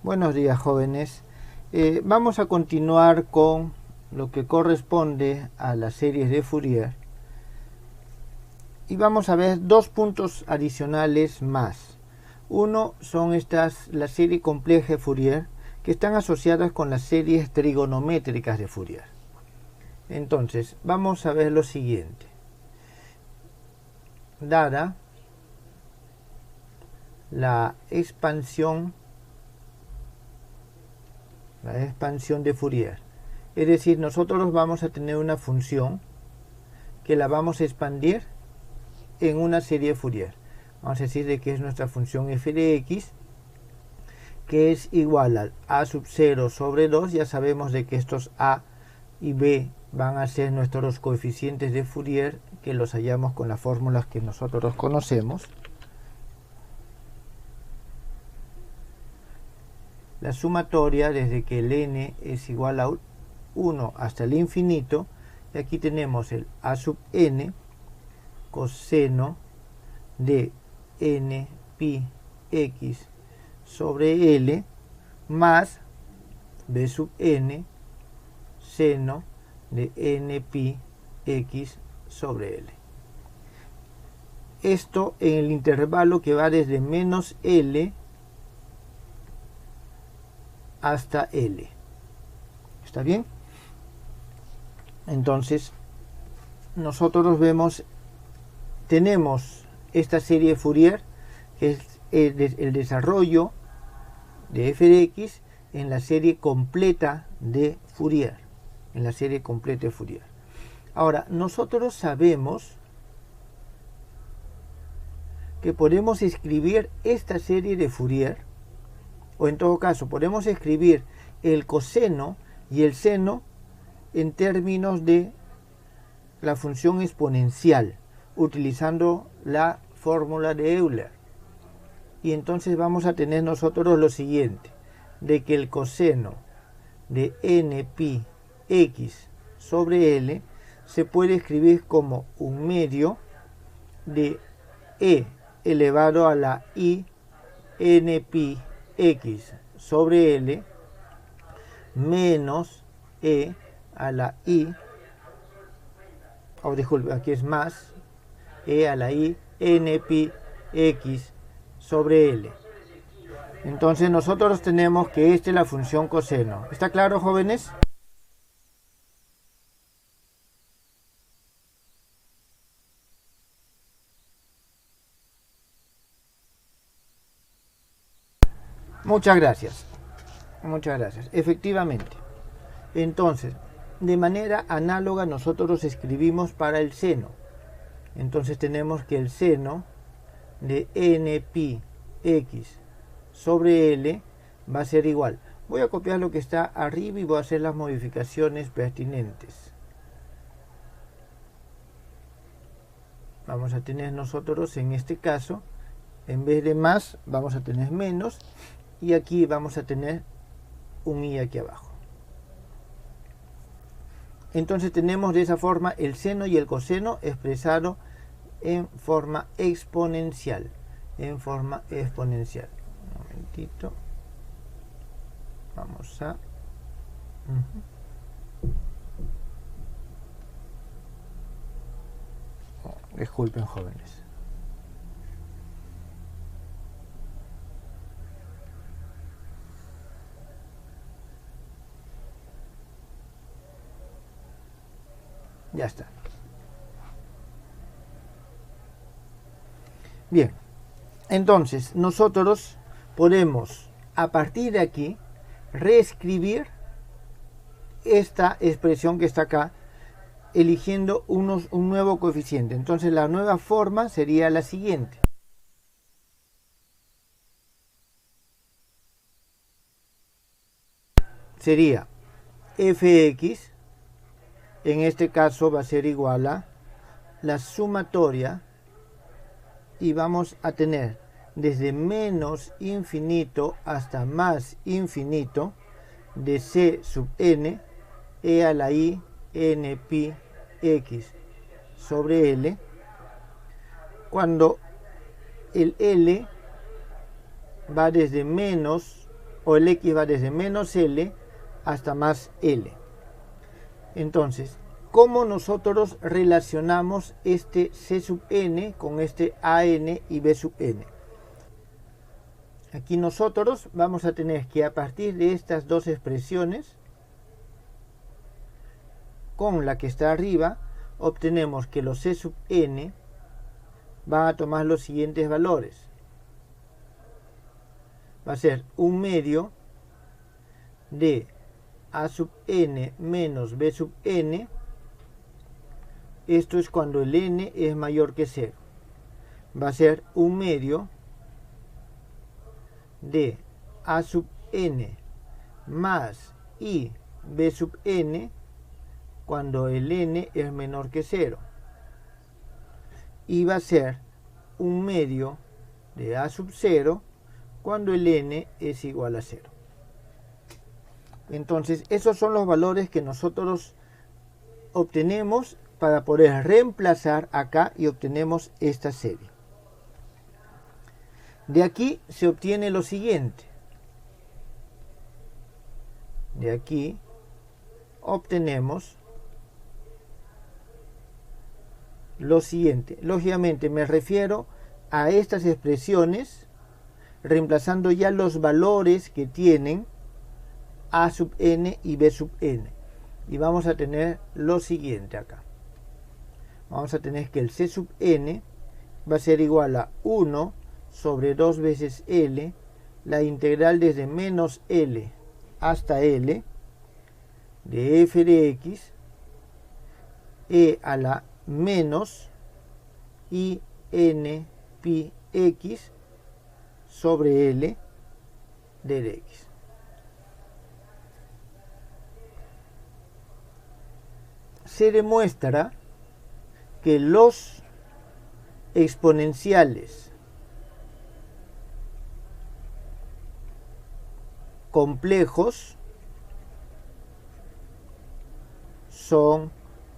Buenos días, jóvenes. Vamos a continuar con lo que corresponde a las series de Fourier y vamos a ver dos puntos adicionales más. Uno son la serie compleja de Fourier, que están asociadas con las series trigonométricas de Fourier. Entonces, vamos a ver lo siguiente. Dada la expansión de Fourier, es decir, nosotros vamos a tener una función que la vamos a expandir en una serie de Fourier. Vamos a decir de que es nuestra función f de x, que es igual al a sub 0 sobre 2. Ya sabemos de que estos a y b van a ser nuestros coeficientes de Fourier, que los hallamos con las fórmulas que nosotros conocemos. La sumatoria desde que el n es igual a 1 hasta el infinito, y aquí tenemos el a sub n coseno de n pi x sobre L más b sub n seno de n pi x sobre L. Esto en el intervalo que va desde menos L hasta L. ¿Está bien? Entonces, nosotros tenemos esta serie de Fourier, que es el desarrollo de f de x en la serie completa de Fourier. Ahora, nosotros sabemos que podemos escribir esta serie de Fourier, o en todo caso podemos escribir el coseno y el seno en términos de la función exponencial, utilizando la fórmula de Euler. Y entonces vamos a tener nosotros lo siguiente, de que el coseno de n pi x sobre L se puede escribir como un medio de e elevado a la i n pi x sobre L menos e a la i, disculpe, aquí es más e a la i n pi x sobre L. Entonces nosotros tenemos que esta es la función coseno. ¿Está claro, jóvenes? Muchas gracias. Efectivamente. Entonces, de manera análoga nosotros escribimos para el seno. Entonces tenemos que el seno de n pi x sobre L va a ser igual. Voy a copiar lo que está arriba y voy a hacer las modificaciones pertinentes. Vamos a tener nosotros en este caso, en vez de más, vamos a tener menos, y aquí vamos a tener un i aquí abajo. Entonces tenemos de esa forma el seno y el coseno expresado en forma exponencial. Un momentito. Vamos a... disculpen, jóvenes. Ya está. Bien, entonces nosotros podemos a partir de aquí reescribir esta expresión que está acá, eligiendo un nuevo coeficiente. Entonces la nueva forma sería la siguiente. Sería fx, en este caso va a ser igual a la sumatoria, y vamos a tener desde menos infinito hasta más infinito de c sub n e a la i n pi x sobre L, cuando el L va desde menos o el x va desde menos L hasta más L. Entonces, ¿cómo nosotros relacionamos este C sub n con este AN y B sub n? Aquí nosotros vamos a tener que, a partir de estas dos expresiones, con la que está arriba, obtenemos que los C sub n van a tomar los siguientes valores. Va a ser 1/2 de A sub n menos B sub n. Esto es cuando el n es mayor que 0. Va a ser 1/2 de A sub n más I B sub n cuando el n es menor que 0. Y va a ser 1/2 de A sub 0 cuando el n es igual a 0. Entonces, esos son los valores que nosotros obtenemos para poder reemplazar acá y obtenemos esta serie. De aquí se obtiene lo siguiente. De aquí obtenemos lo siguiente. Lógicamente me refiero a estas expresiones reemplazando ya los valores que tienen A sub n y B sub n. Y vamos a tener lo siguiente acá. Vamos a tener que el C sub n va a ser igual a 1 sobre 2 veces L, la integral desde menos L hasta L, de f de x, e a la menos i n pi x sobre L de dx. Se demuestra que los exponenciales complejos son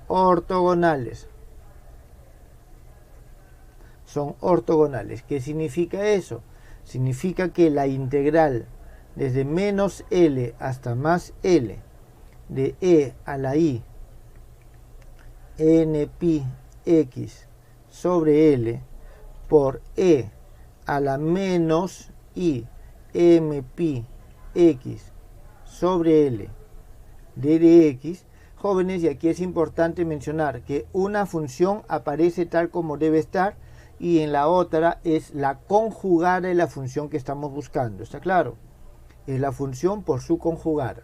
ortogonales. Son ortogonales. ¿Qué significa eso? Significa que la integral desde menos L hasta más L de e a la i n pi x sobre L por e a la menos i m pi x sobre L de dx. Jóvenes, y aquí es importante mencionar que una función aparece tal como debe estar y en la otra es la conjugada de la función que estamos buscando. ¿Está claro? Es la función por su conjugada.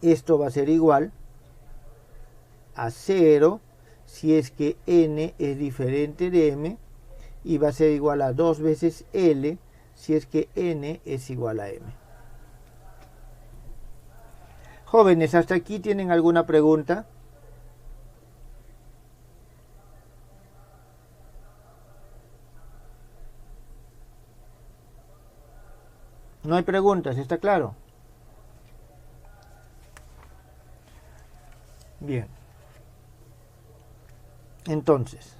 Esto va a ser igual a 0 si es que n es diferente de m, y va a ser igual a 2 veces L si es que n es igual a m. Jóvenes, ¿hasta aquí tienen alguna pregunta? No hay preguntas, ¿está claro? Bien. Entonces,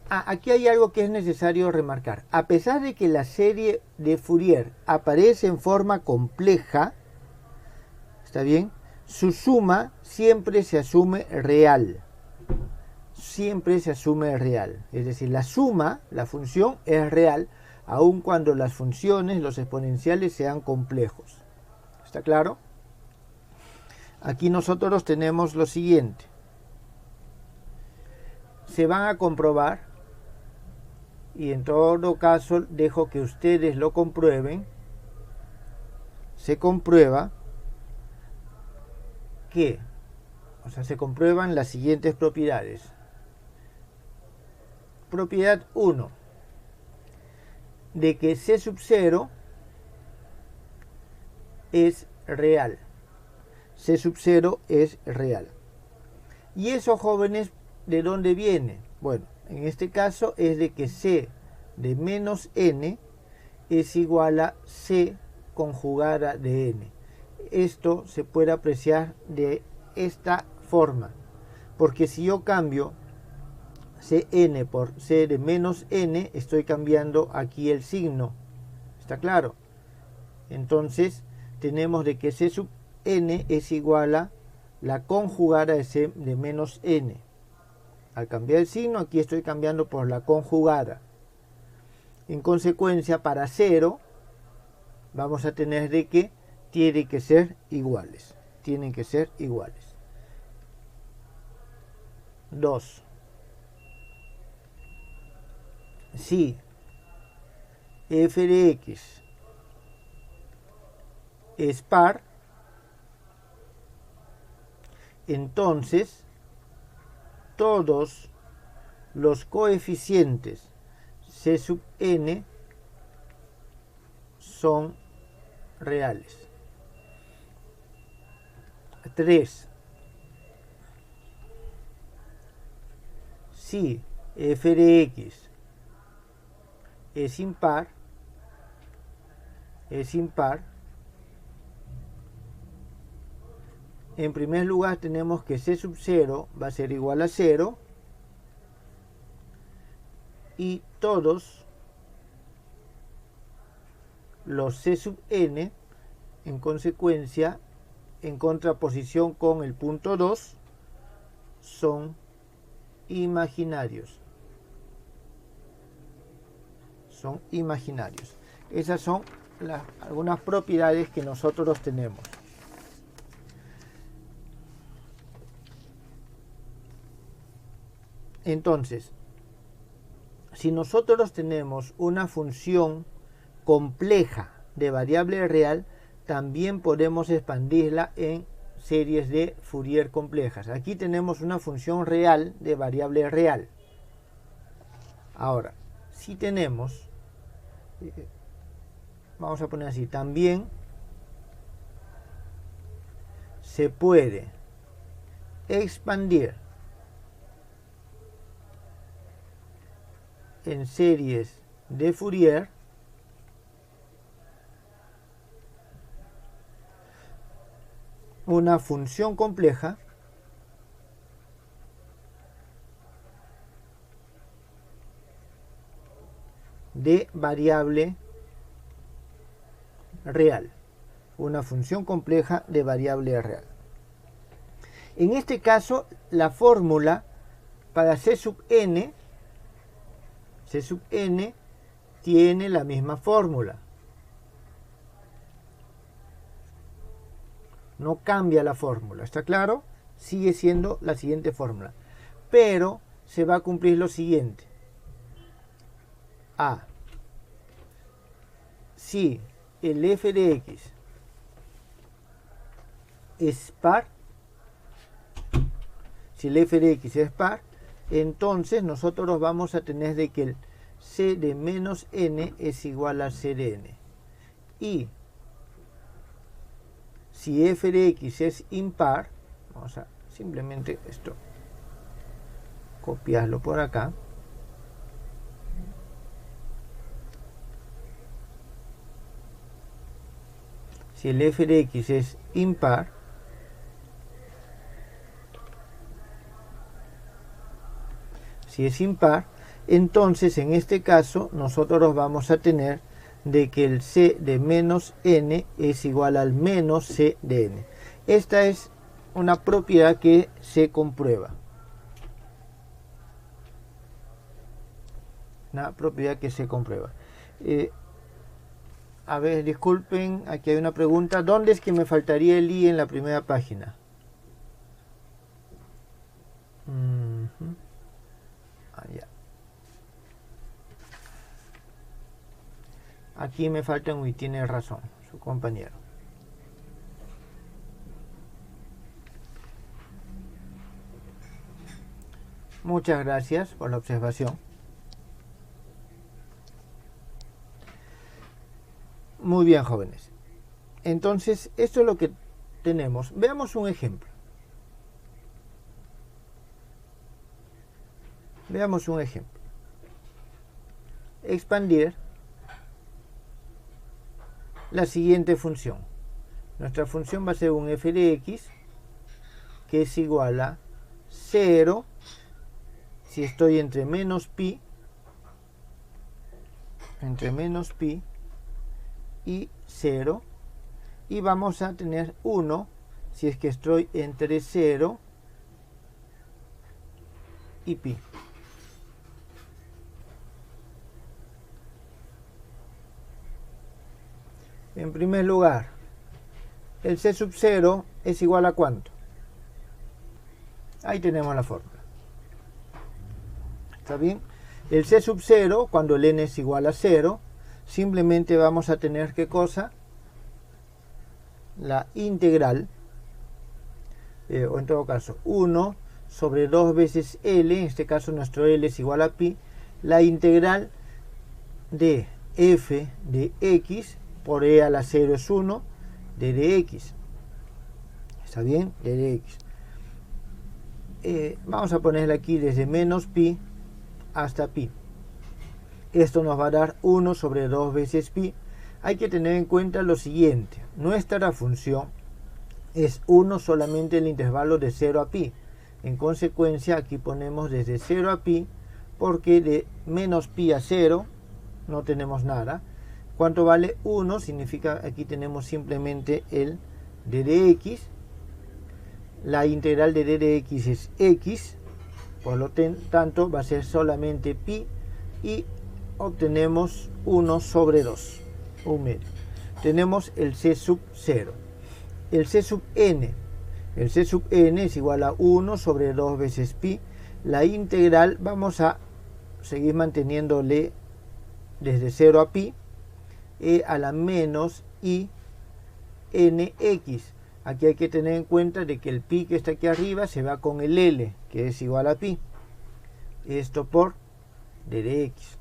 aquí hay algo que es necesario remarcar. A pesar de que la serie de Fourier aparece en forma compleja, ¿está bien? Su suma siempre se asume real. Siempre se asume real. Es decir, la suma, la función, es real, aun cuando las funciones, los exponenciales, sean complejos. ¿Está claro? Aquí nosotros tenemos lo siguiente. Se van a comprobar, y en todo caso dejo que ustedes lo comprueben. Se comprueba que, se comprueban las siguientes propiedades. Propiedad 1, de que C sub 0 es real. C sub 0 es real. Y eso, jóvenes, ¿de dónde viene? Bueno, en este caso es de que C de menos n es igual a C conjugada de n. Esto se puede apreciar de esta forma, porque si yo cambio Cn por c de menos n, estoy cambiando aquí el signo. ¿Está claro? Entonces tenemos de que c sub n es igual a la conjugada de c de menos n. Al cambiar el signo, aquí estoy cambiando por la conjugada. En consecuencia, para 0 vamos a tener de que tienen que ser iguales. Tienen que ser iguales. 2. Si f de x es par, entonces todos los coeficientes c sub n son reales. 3. Si f de x es impar, en primer lugar tenemos que c sub 0 va a ser igual a 0 y todos los c sub n, en consecuencia, en contraposición con el punto 2, son imaginarios. Son imaginarios. Esas son algunas propiedades que nosotros tenemos. Entonces, si nosotros tenemos una función compleja de variable real, también podemos expandirla en series de Fourier complejas. Aquí tenemos una función real de variable real. Ahora, si tenemos, vamos a poner así, también se puede expandir en series de Fourier una función compleja de variable real. Una función compleja de variable real. En este caso, la fórmula para c sub n tiene la misma fórmula. No cambia la fórmula, ¿está claro? Sigue siendo la siguiente fórmula. Pero se va a cumplir lo siguiente. A. Si el f de x es par, entonces nosotros vamos a tener de que el c de menos n es igual a c de n. Y si f de x es impar, vamos a simplemente esto, copiarlo por acá. Si el f de x es impar, entonces en este caso nosotros vamos a tener de que el c de menos n es igual al menos c de n. Esta es una propiedad que se comprueba. A ver, disculpen, aquí hay una pregunta. ¿Dónde es que me faltaría el i en la primera página? Ya. Aquí me falta un i, tiene razón su compañero. Muchas gracias por la observación. Muy bien, jóvenes. Entonces, esto es lo que tenemos. Veamos un ejemplo. Expandir la siguiente función. Nuestra función va a ser un f de x que es igual a 0 si estoy entre menos pi y 0, y vamos a tener 1 si es que estoy entre 0 y pi. En primer lugar, el C sub 0 es igual a ¿cuánto? Ahí tenemos la fórmula. ¿Está bien? El C sub 0, cuando el n es igual a 0, simplemente vamos a tener ¿qué cosa? La integral, o en todo caso 1 sobre 2 veces L, en este caso nuestro L es igual a pi, la integral de f de x por e a la 0 es 1 de dx. ¿Está bien? De dx. Vamos a ponerle aquí desde menos pi hasta pi. Esto nos va a dar 1 sobre 2 veces pi. Hay que tener en cuenta lo siguiente. Nuestra función es 1 solamente en el intervalo de 0 a pi. En consecuencia, aquí ponemos desde 0 a pi, porque de menos pi a 0 no tenemos nada. ¿Cuánto vale 1? Significa, aquí tenemos simplemente el d de x. La integral de d de x es x, por lo tanto va a ser solamente pi, y obtenemos 1 sobre 2, un medio. Tenemos el C sub 0. El C sub n. El C sub n es igual a 1 sobre 2 veces pi. La integral vamos a seguir manteniéndole desde 0 a pi, e a la menos i nx. Aquí hay que tener en cuenta de que el pi que está aquí arriba se va con el L, que es igual a pi. Esto por d de x.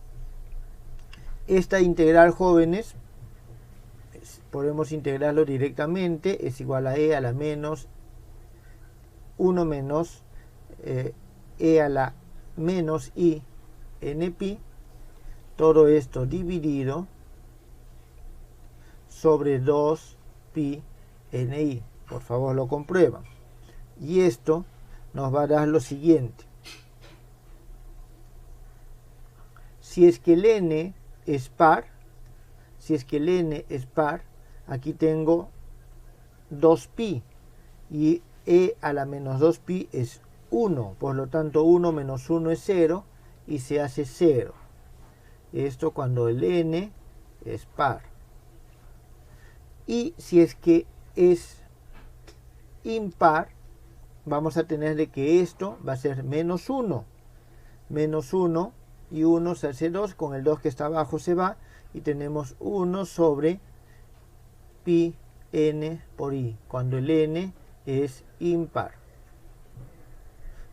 Esta integral, jóvenes, podemos integrarlo directamente, es igual a e a la menos 1 menos e a la menos i n pi, todo esto dividido sobre 2 pi ni. Por favor, lo comprueban. Y esto nos va a dar lo siguiente. Si es que el n es par, aquí tengo 2pi y e a la menos 2pi es 1, por lo tanto 1 menos 1 es 0 y se hace 0. Esto cuando el n es par. Y si es que es impar, vamos a tener de que esto va a ser menos 1. Menos 1 y 1 se hace 2, con el 2 que está abajo se va, y tenemos 1 sobre pi n por i, cuando el n es impar.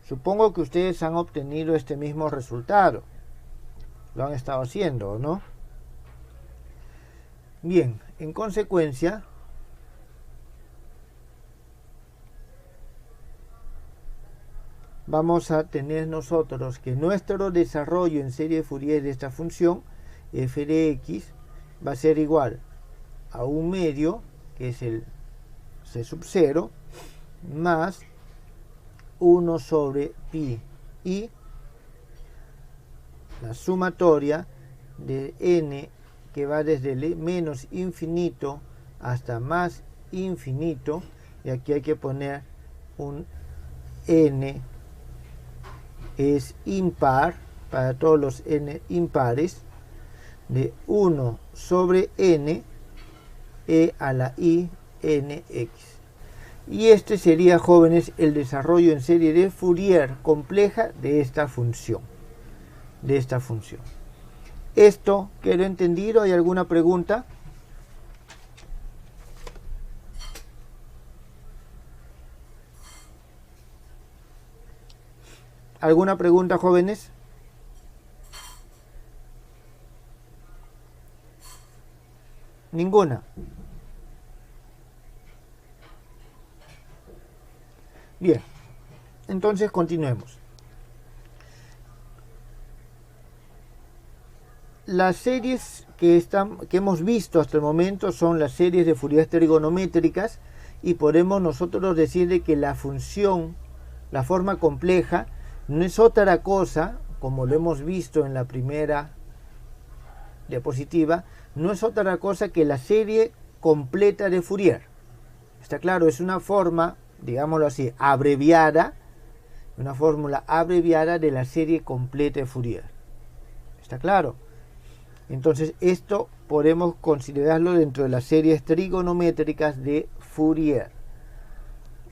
Supongo que ustedes han obtenido este mismo resultado. Lo han estado haciendo, ¿no? Bien, en consecuencia, vamos a tener nosotros que nuestro desarrollo en serie de Fourier de esta función f de x va a ser igual a un medio, que es el c sub 0, más 1 sobre pi i, la sumatoria de n que va desde menos infinito hasta más infinito, y aquí hay que poner un n es impar para todos los n impares, de 1 sobre n e a la i nx. Y este sería, jóvenes, el desarrollo en serie de Fourier compleja de esta función. ¿Esto quedó entendido? ¿Hay alguna pregunta? ¿Alguna pregunta, jóvenes? Ninguna. Bien, entonces continuemos. Las series que hemos visto hasta el momento son las series de Fourier trigonométricas, y podemos nosotros decir de que la función, la forma compleja, no es otra cosa, como lo hemos visto en la primera diapositiva, no es otra cosa que la serie completa de Fourier. Está claro, es una forma, digámoslo así, abreviada, una fórmula abreviada de la serie completa de Fourier. ¿Está claro? Entonces esto podemos considerarlo dentro de las series trigonométricas de Fourier.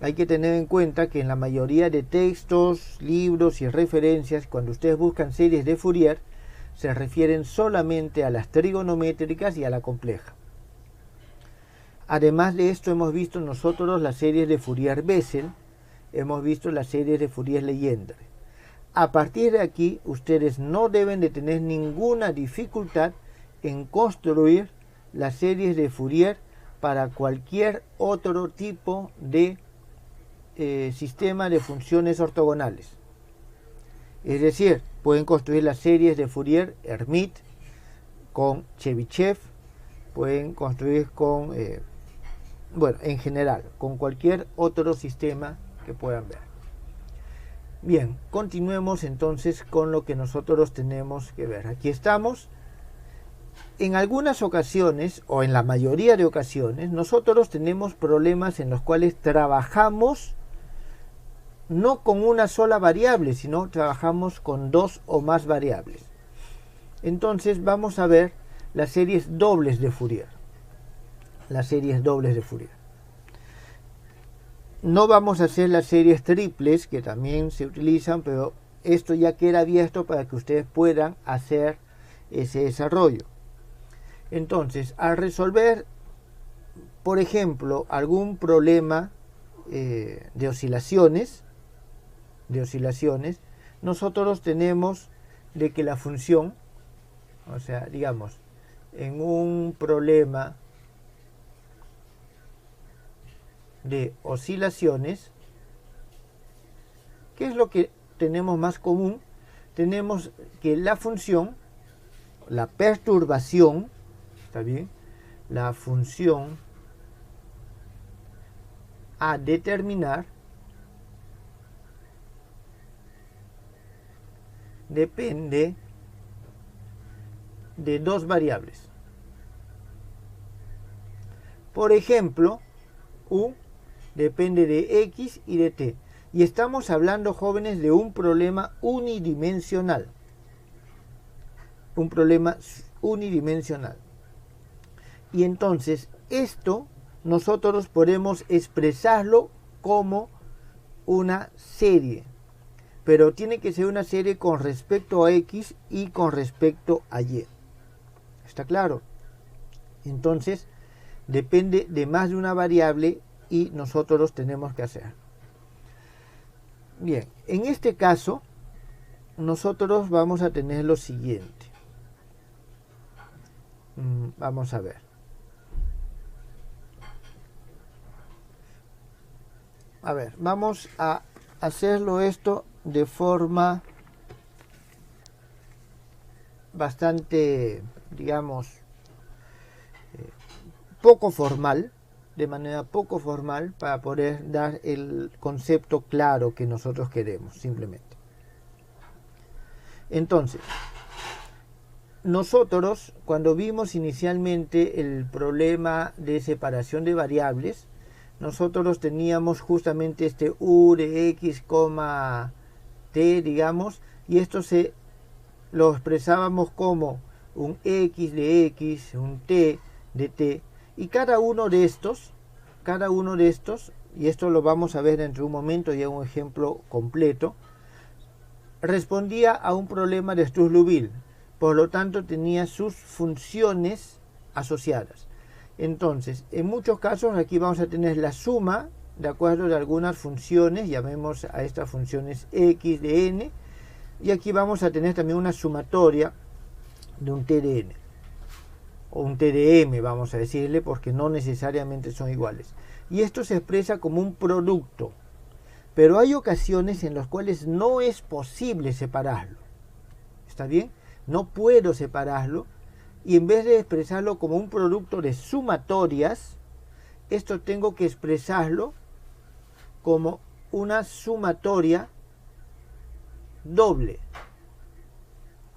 Hay que tener en cuenta que en la mayoría de textos, libros y referencias, cuando ustedes buscan series de Fourier, se refieren solamente a las trigonométricas y a la compleja. Además de esto, hemos visto nosotros las series de Fourier-Bessel, hemos visto las series de Fourier-Legendre. A partir de aquí, ustedes no deben de tener ninguna dificultad en construir las series de Fourier para cualquier otro tipo de sistema de funciones ortogonales. Es decir, pueden construir las series de Fourier-Hermite con Chebyshev, pueden construir con, bueno, en general, con cualquier otro sistema que puedan ver. Bien, continuemos entonces con lo que nosotros tenemos que ver. Aquí estamos. En algunas ocasiones, o en la mayoría de ocasiones, nosotros tenemos problemas en los cuales trabajamos no con una sola variable, sino trabajamos con dos o más variables. Entonces vamos a ver las series dobles de Fourier. Las series dobles de Fourier. No vamos a hacer las series triples, que también se utilizan, pero esto ya queda abierto para que ustedes puedan hacer ese desarrollo. Entonces, al resolver, por ejemplo, algún problema de oscilaciones, nosotros tenemos de que la función, o sea, digamos, en un problema de oscilaciones, ¿qué es lo que tenemos más común? Tenemos que la función, la perturbación, ¿está bien? La función a determinar depende de dos variables. Por ejemplo, U depende de X y de T. Y estamos hablando, jóvenes, de un problema unidimensional. Un problema unidimensional. Y entonces, esto nosotros podemos expresarlo como una serie. Pero tiene que ser una serie con respecto a X y con respecto a Y. ¿Está claro? Entonces, depende de más de una variable y nosotros tenemos que hacer. Bien, en este caso, nosotros vamos a tener lo siguiente. Vamos a ver. A ver, vamos a hacerlo esto de forma bastante, digamos, poco formal, de manera poco formal, para poder dar el concepto claro que nosotros queremos, simplemente. Entonces, nosotros, cuando vimos inicialmente el problema de separación de variables, nosotros teníamos justamente este U de X, T, digamos, y esto lo expresábamos como un X de X, un T de T, y cada uno de estos, y esto lo vamos a ver dentro de un momento, ya un ejemplo completo, respondía a un problema de Struss-Liouville, por lo tanto tenía sus funciones asociadas. Entonces, en muchos casos aquí vamos a tener la suma de acuerdo de algunas funciones, llamemos a estas funciones X de n, y aquí vamos a tener también una sumatoria de un T de n, o un T de m, vamos a decirle, porque no necesariamente son iguales. Y esto se expresa como un producto, pero hay ocasiones en las cuales no es posible separarlo. ¿Está bien? No puedo separarlo, y en vez de expresarlo como un producto de sumatorias, esto tengo que expresarlo como una sumatoria doble,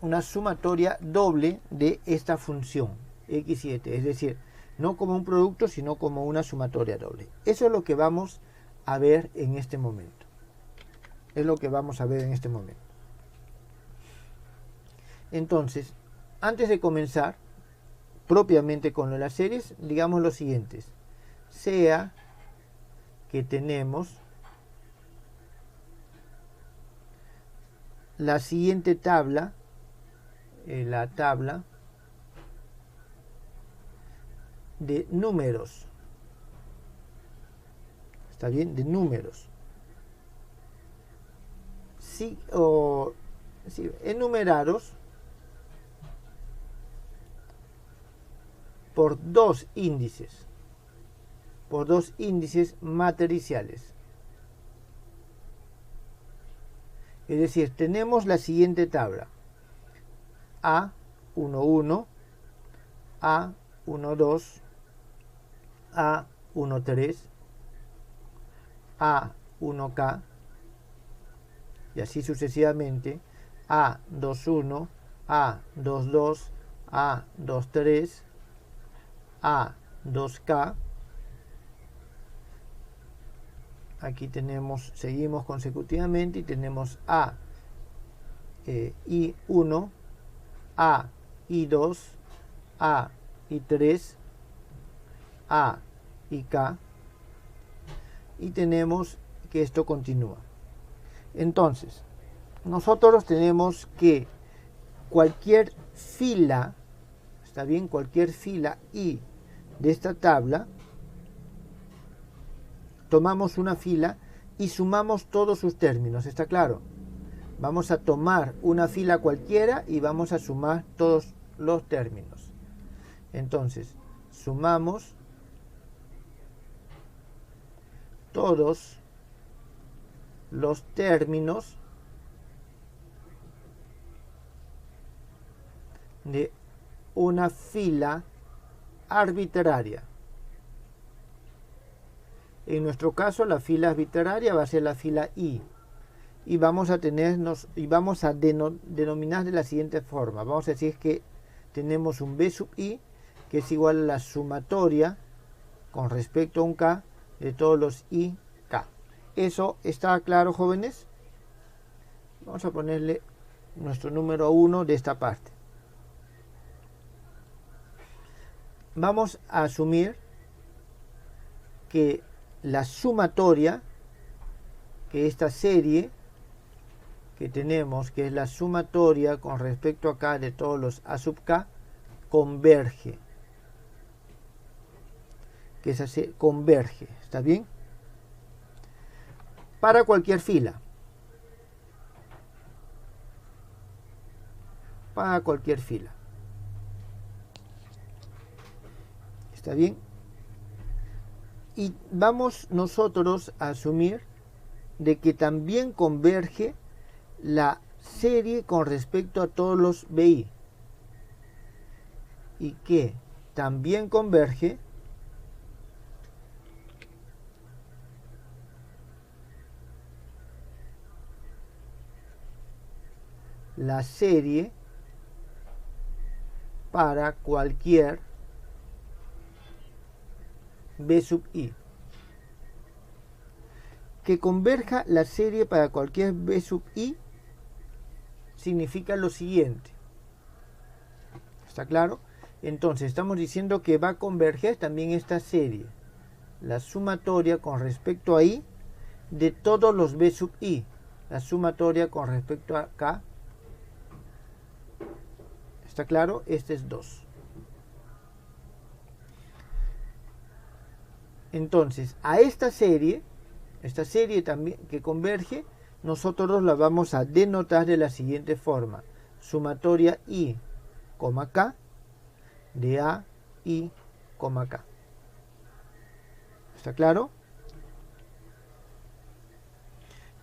una sumatoria doble de esta función x7, es decir, no como un producto, sino como una sumatoria doble. Eso es lo que vamos a ver en este momento. Entonces, antes de comenzar propiamente con las series, digamos lo siguiente: sea que tenemos la siguiente tabla, la tabla de números, ¿está bien? De números, sí, enumerados por dos índices matriciales. Es decir, tenemos la siguiente tabla: A11, A12, A13, A1K, y así sucesivamente, A21, A22, A23, A2K. Aquí tenemos, seguimos consecutivamente y tenemos I1, I2, I3, K, y tenemos que esto continúa. Entonces, nosotros tenemos que cualquier fila, ¿está bien? Cualquier fila I de esta tabla, tomamos una fila y sumamos todos sus términos, ¿está claro? Vamos a tomar una fila cualquiera y vamos a sumar todos los términos. Entonces, sumamos todos los términos de una fila arbitraria. En nuestro caso, la fila arbitraria va a ser la fila I, y vamos a denominar de la siguiente forma. Vamos a decir que tenemos un B sub I que es igual a la sumatoria con respecto a un K de todos los I K. ¿Eso está claro, jóvenes? Vamos a ponerle nuestro número 1 de esta parte. Vamos a asumir que la sumatoria, que esta serie que tenemos, que es la sumatoria con respecto a K de todos los A sub K, converge. Que esa se converge, ¿está bien? Para cualquier fila. Para cualquier fila. ¿Está bien? Y vamos nosotros a asumir de que también converge la serie con respecto a todos los BI. Y que también converge la serie para cualquier B sub I. Que converja la serie para cualquier B sub I significa lo siguiente. ¿Está claro? Entonces estamos diciendo que va a converger también esta serie, la sumatoria con respecto a I de todos los B sub I, la sumatoria con respecto a K. ¿Está claro? Este es 2. Entonces, a esta serie también que converge, nosotros la vamos a denotar de la siguiente forma: sumatoria I, K de A, I, K. ¿Está claro?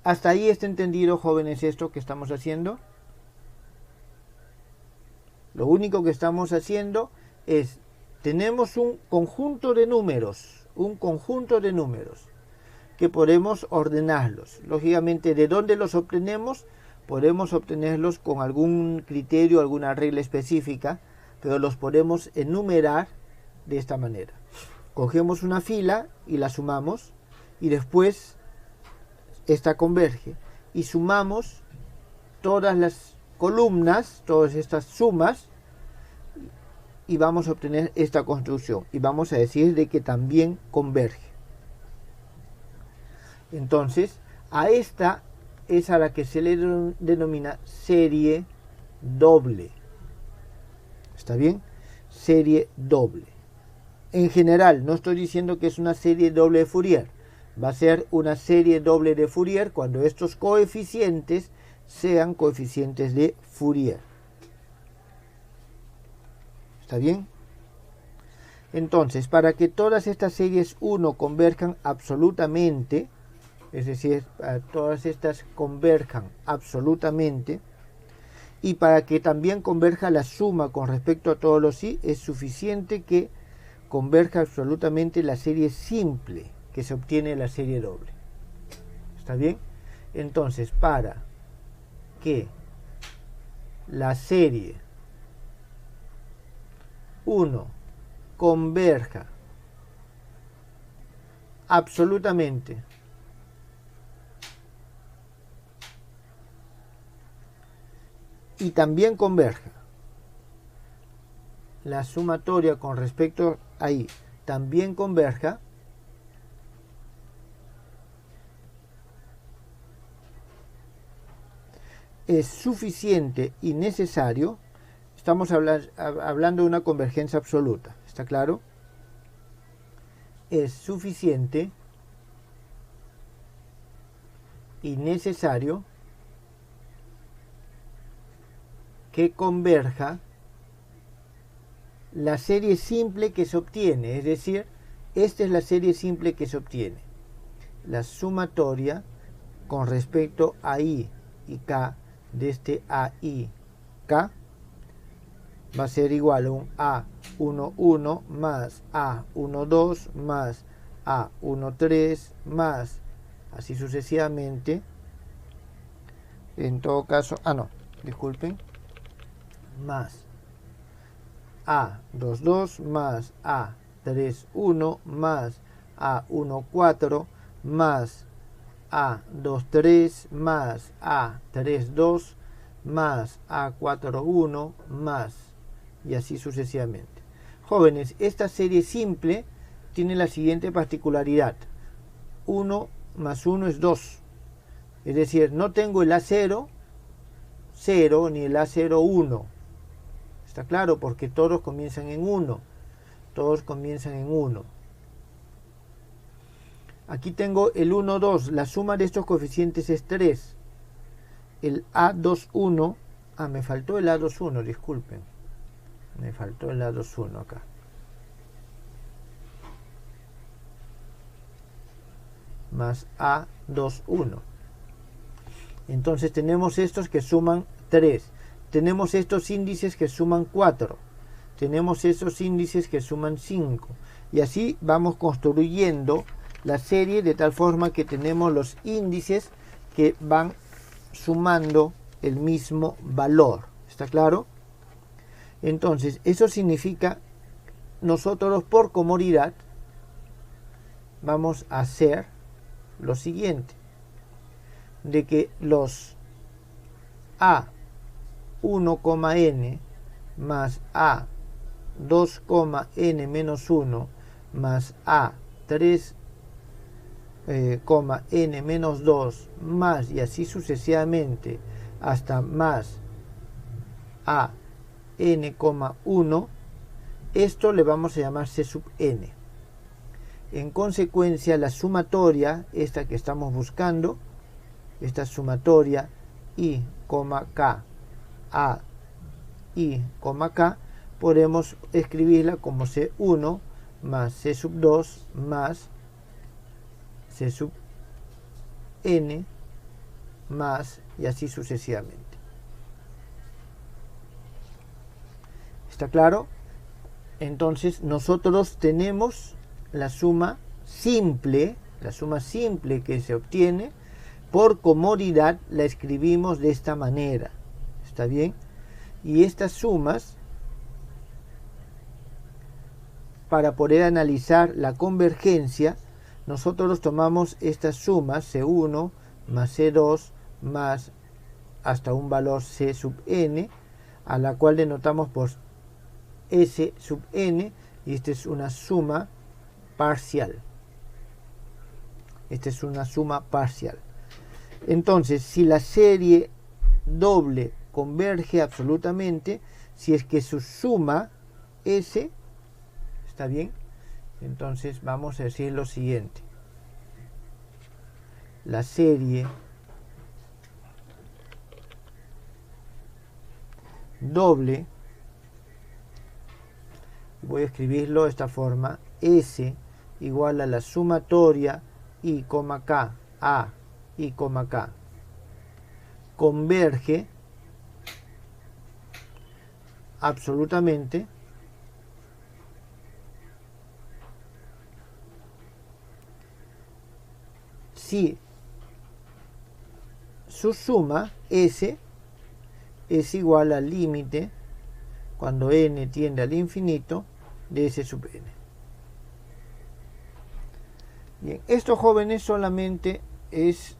¿Hasta ahí está entendido, jóvenes, esto que estamos haciendo? Lo único que estamos haciendo es, tenemos un conjunto de números, que podemos ordenarlos. Lógicamente, ¿de dónde los obtenemos? podemos obtenerlos con algún criterio, alguna regla específica, pero los podemos enumerar de esta manera. Cogemos una fila y la sumamos, y después esta converge, y sumamos todas las columnas, todas estas sumas, y vamos a obtener esta construcción, y vamos a decir de que también converge. Entonces, a esta es a la que se le denomina serie doble. ¿Está bien? Serie doble. En general, no estoy diciendo que es una serie doble de Fourier. Va a ser una serie doble de Fourier cuando estos coeficientes sean coeficientes de Fourier. ¿Está bien? Entonces, para que todas estas series 1 converjan absolutamente, es decir, para todas estas converjan absolutamente, y para que también converja la suma con respecto a todos los i, es suficiente que converja absolutamente la serie simple que se obtiene en la serie doble. ¿Está bien? Entonces, para que la serie 1 converja absolutamente y también converja la sumatoria con respecto a i, también converja, es suficiente y necesario. Estamos hablando de una convergencia absoluta, ¿está claro? Es suficiente y necesario que converja la serie simple que se obtiene, es decir, esta es la serie simple que se obtiene. La sumatoria con respecto a i y k de este a i k va a ser igual a un A11 más A12 más A13 más así sucesivamente. En todo caso, disculpen, más A22 más A31 más A14 más A23 más A32 más A41 más, y así sucesivamente. Jóvenes, esta serie simple tiene la siguiente particularidad: 1 más 1 es 2, es decir, no tengo el A0 0 ni el A0 1. ¿Está claro? Porque todos comienzan en 1. Todos comienzan en 1. Aquí tengo el 1, 2. La suma de estos coeficientes es 3. El A21. Me faltó el A21, disculpen. Me faltó el A21 acá. Más A21. Entonces tenemos estos que suman 3. Tenemos estos índices que suman 4. Tenemos esos índices que suman 5. Y así vamos construyendo la serie de tal forma que tenemos los índices que van sumando el mismo valor. ¿Está claro? Entonces, eso significa, nosotros por comodidad vamos a hacer lo siguiente: de que los A1,n más A2,n menos 1 más A3,n menos 2 más, y así sucesivamente hasta más n,1, esto le vamos a llamar C sub n. En consecuencia, la sumatoria, esta que estamos buscando, esta sumatoria i, k, a, i, k, podemos escribirla como C1 más C sub 2 más C sub n más, y así sucesivamente. ¿Está claro? Entonces nosotros tenemos la suma simple que se obtiene por comodidad la escribimos de esta manera. ¿Está bien? Y estas sumas, para poder analizar la convergencia, nosotros tomamos estas sumas C1 más C2 más hasta un valor C sub n, a la cual denotamos por S sub n, y esta es una suma parcial. Esta es una suma parcial. Entonces, si la serie doble converge absolutamente, si es que su suma S, ¿está bien? Entonces vamos a decir lo siguiente. La serie doble, voy a escribirlo de esta forma, S igual a la sumatoria I, K, A, I, K, converge absolutamente si su suma S es igual al límite, cuando n tiende al infinito, de S sub n. Bien, esto, jóvenes, solamente es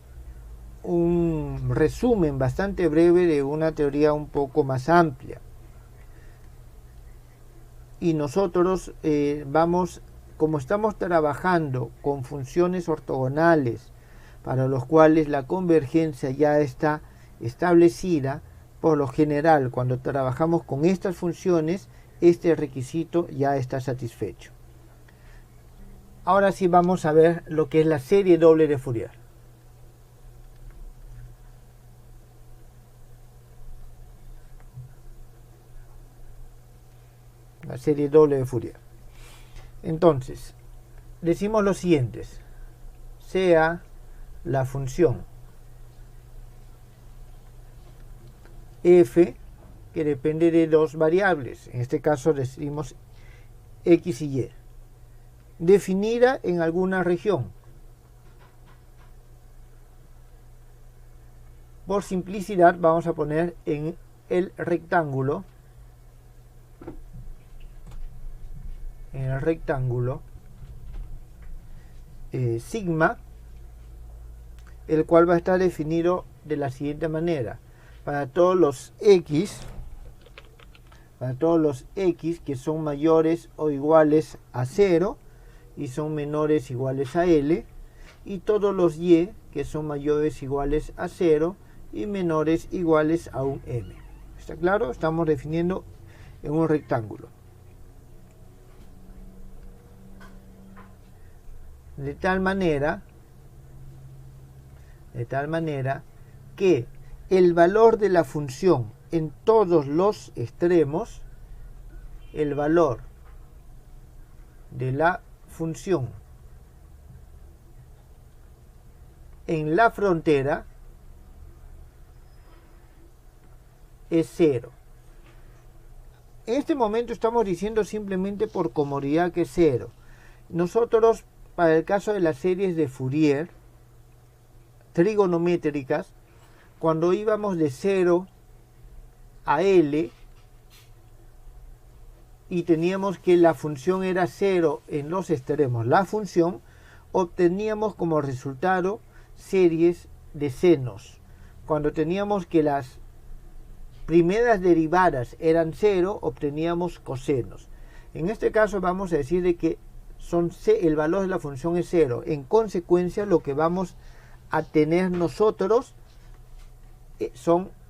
un resumen bastante breve de una teoría un poco más amplia. Y nosotros vamos, como estamos trabajando con funciones ortogonales, para los cuales la convergencia ya está establecida, por lo general, cuando trabajamos con estas funciones, este requisito ya está satisfecho. Ahora sí vamos a ver lo que es la serie doble de Fourier. La serie doble de Fourier. Entonces, decimos los siguientes. Sea la función f, que depende de dos variables, en este caso decimos x y y, definida en alguna región. Por simplicidad vamos a poner en el rectángulo, sigma, el cual va a estar definido de la siguiente manera. Para todos los x que son mayores o iguales a 0 y son menores o iguales a L, y todos los y que son mayores o iguales a 0 y menores o iguales a un m. ¿Está claro? Estamos definiendo en un rectángulo. De tal manera que el valor de la función en todos los extremos, el valor de la función en la frontera es 0. En este momento estamos diciendo simplemente por comodidad que es 0. Nosotros, para el caso de las series de Fourier trigonométricas, cuando íbamos de 0 a L y teníamos que la función era 0 en los extremos, la función, obteníamos como resultado series de senos. Cuando teníamos que las primeras derivadas eran 0, obteníamos cosenos. En este caso vamos a decir de que el valor de la función es 0. En consecuencia, lo que vamos a tener nosotros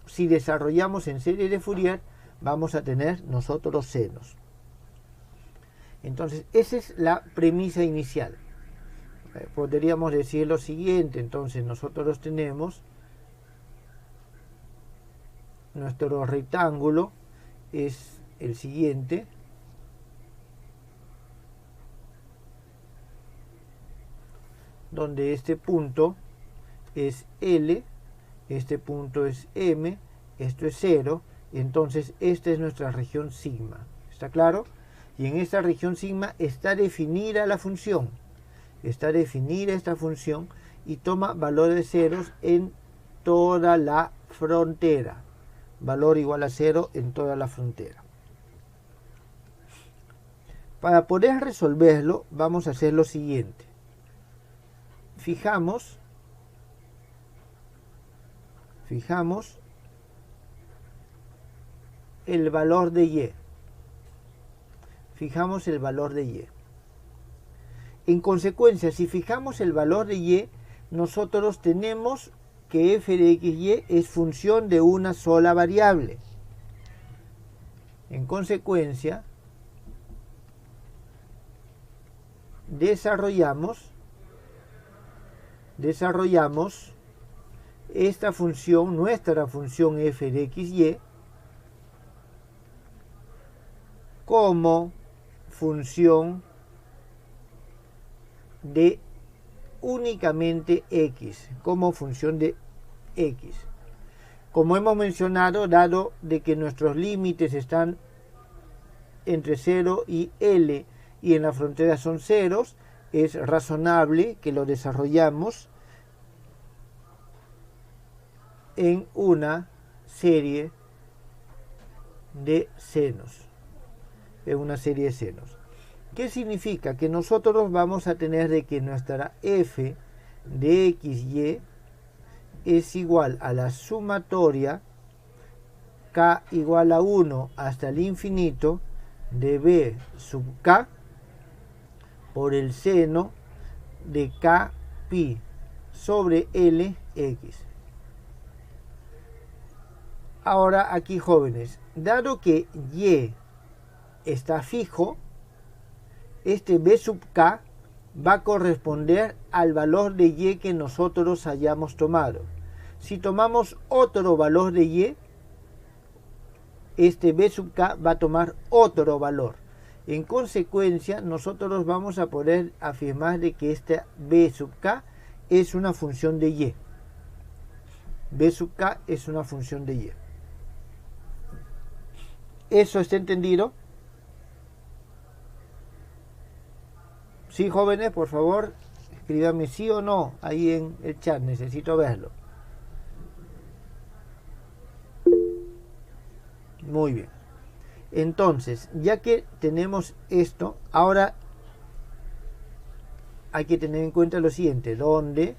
si desarrollamos en serie de Fourier, vamos a tener nosotros senos. Entonces, esa es la premisa inicial. Podríamos decir lo siguiente. Entonces, nosotros tenemos nuestro rectángulo, es el siguiente. Donde este punto es L, este punto es M, esto es 0, y entonces esta es nuestra región sigma. ¿Está claro? Y en esta región sigma está definida la función. Está definida esta función, y toma valores de ceros en toda la frontera. Valor igual a 0 en toda la frontera. Para poder resolverlo, vamos a hacer lo siguiente. Fijamos el valor de y. Fijamos el valor de y. En consecuencia, si fijamos el valor de y, nosotros tenemos que f de xy es función de una sola variable. En consecuencia, desarrollamos esta función, nuestra función f de xy, como función de únicamente x, como función de x. Como hemos mencionado, dado de que nuestros límites están entre 0 y L y en la frontera son ceros, es razonable que lo desarrollamos en una serie de senos. ¿Qué significa? Que nosotros vamos a tener de que nuestra f de xy es igual a la sumatoria k igual a 1 hasta el infinito de b sub k por el seno de k pi sobre Lx. Ahora aquí, jóvenes, dado que y está fijo, este b sub k va a corresponder al valor de y que nosotros hayamos tomado. Si tomamos otro valor de y, este b sub k va a tomar otro valor. En consecuencia, nosotros vamos a poder afirmar de que esta b sub k es una función de y. B sub k es una función de y. ¿Eso está entendido? Sí, jóvenes, por favor, escríbanme sí o no ahí en el chat, necesito verlo. Muy bien. Entonces, ya que tenemos esto, ahora hay que tener en cuenta lo siguiente, donde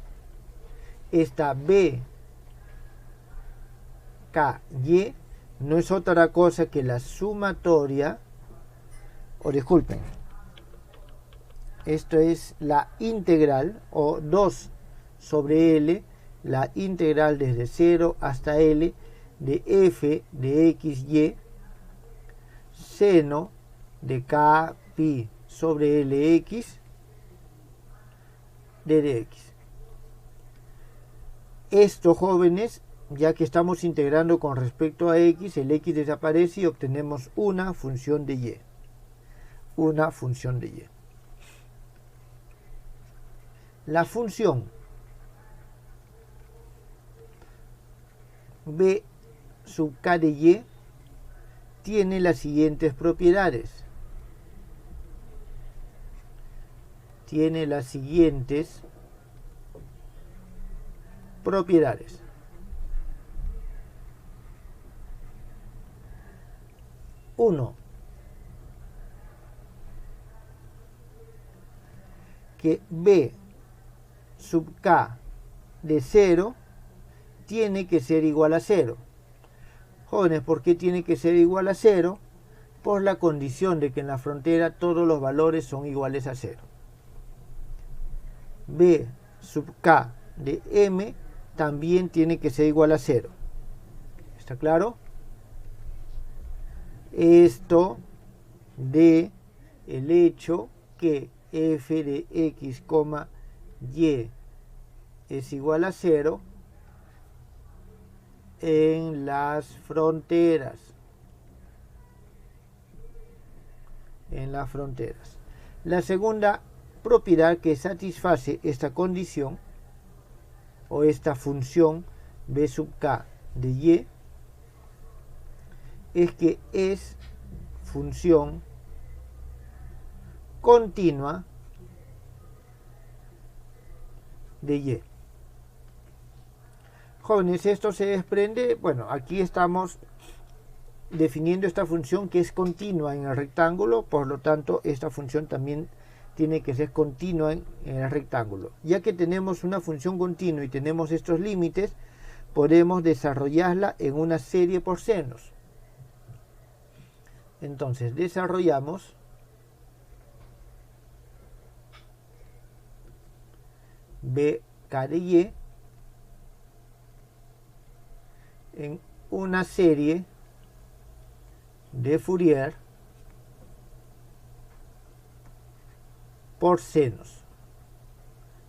esta b k y no es otra cosa que la sumatoria, o disculpen, esto es la integral, o 2 sobre L, la integral desde 0 hasta L de f de xy seno de k pi sobre Lx de dx. Esto, jóvenes, ya que estamos integrando con respecto a x, el x desaparece y obtenemos una función de y. Una función de y. La función b sub k de y tiene las siguientes propiedades. Tiene las siguientes propiedades. Uno, que b sub k de 0 tiene que ser igual a 0. Jóvenes, ¿por qué tiene que ser igual a 0? Por la condición de que en la frontera todos los valores son iguales a 0. B sub k de m también tiene que ser igual a 0. ¿Está claro? Esto de el hecho que f de x, y es igual a 0 en las fronteras. La segunda propiedad que satisface esta condición o esta función b sub k de y es que es función continua de y. Jóvenes, esto se desprende, bueno, aquí estamos definiendo esta función que es continua en el rectángulo, por lo tanto esta función también tiene que ser continua en el rectángulo. Ya que tenemos una función continua y tenemos estos límites, podemos desarrollarla en una serie por senos. Entonces desarrollamos BK de Y en una serie de Fourier por senos,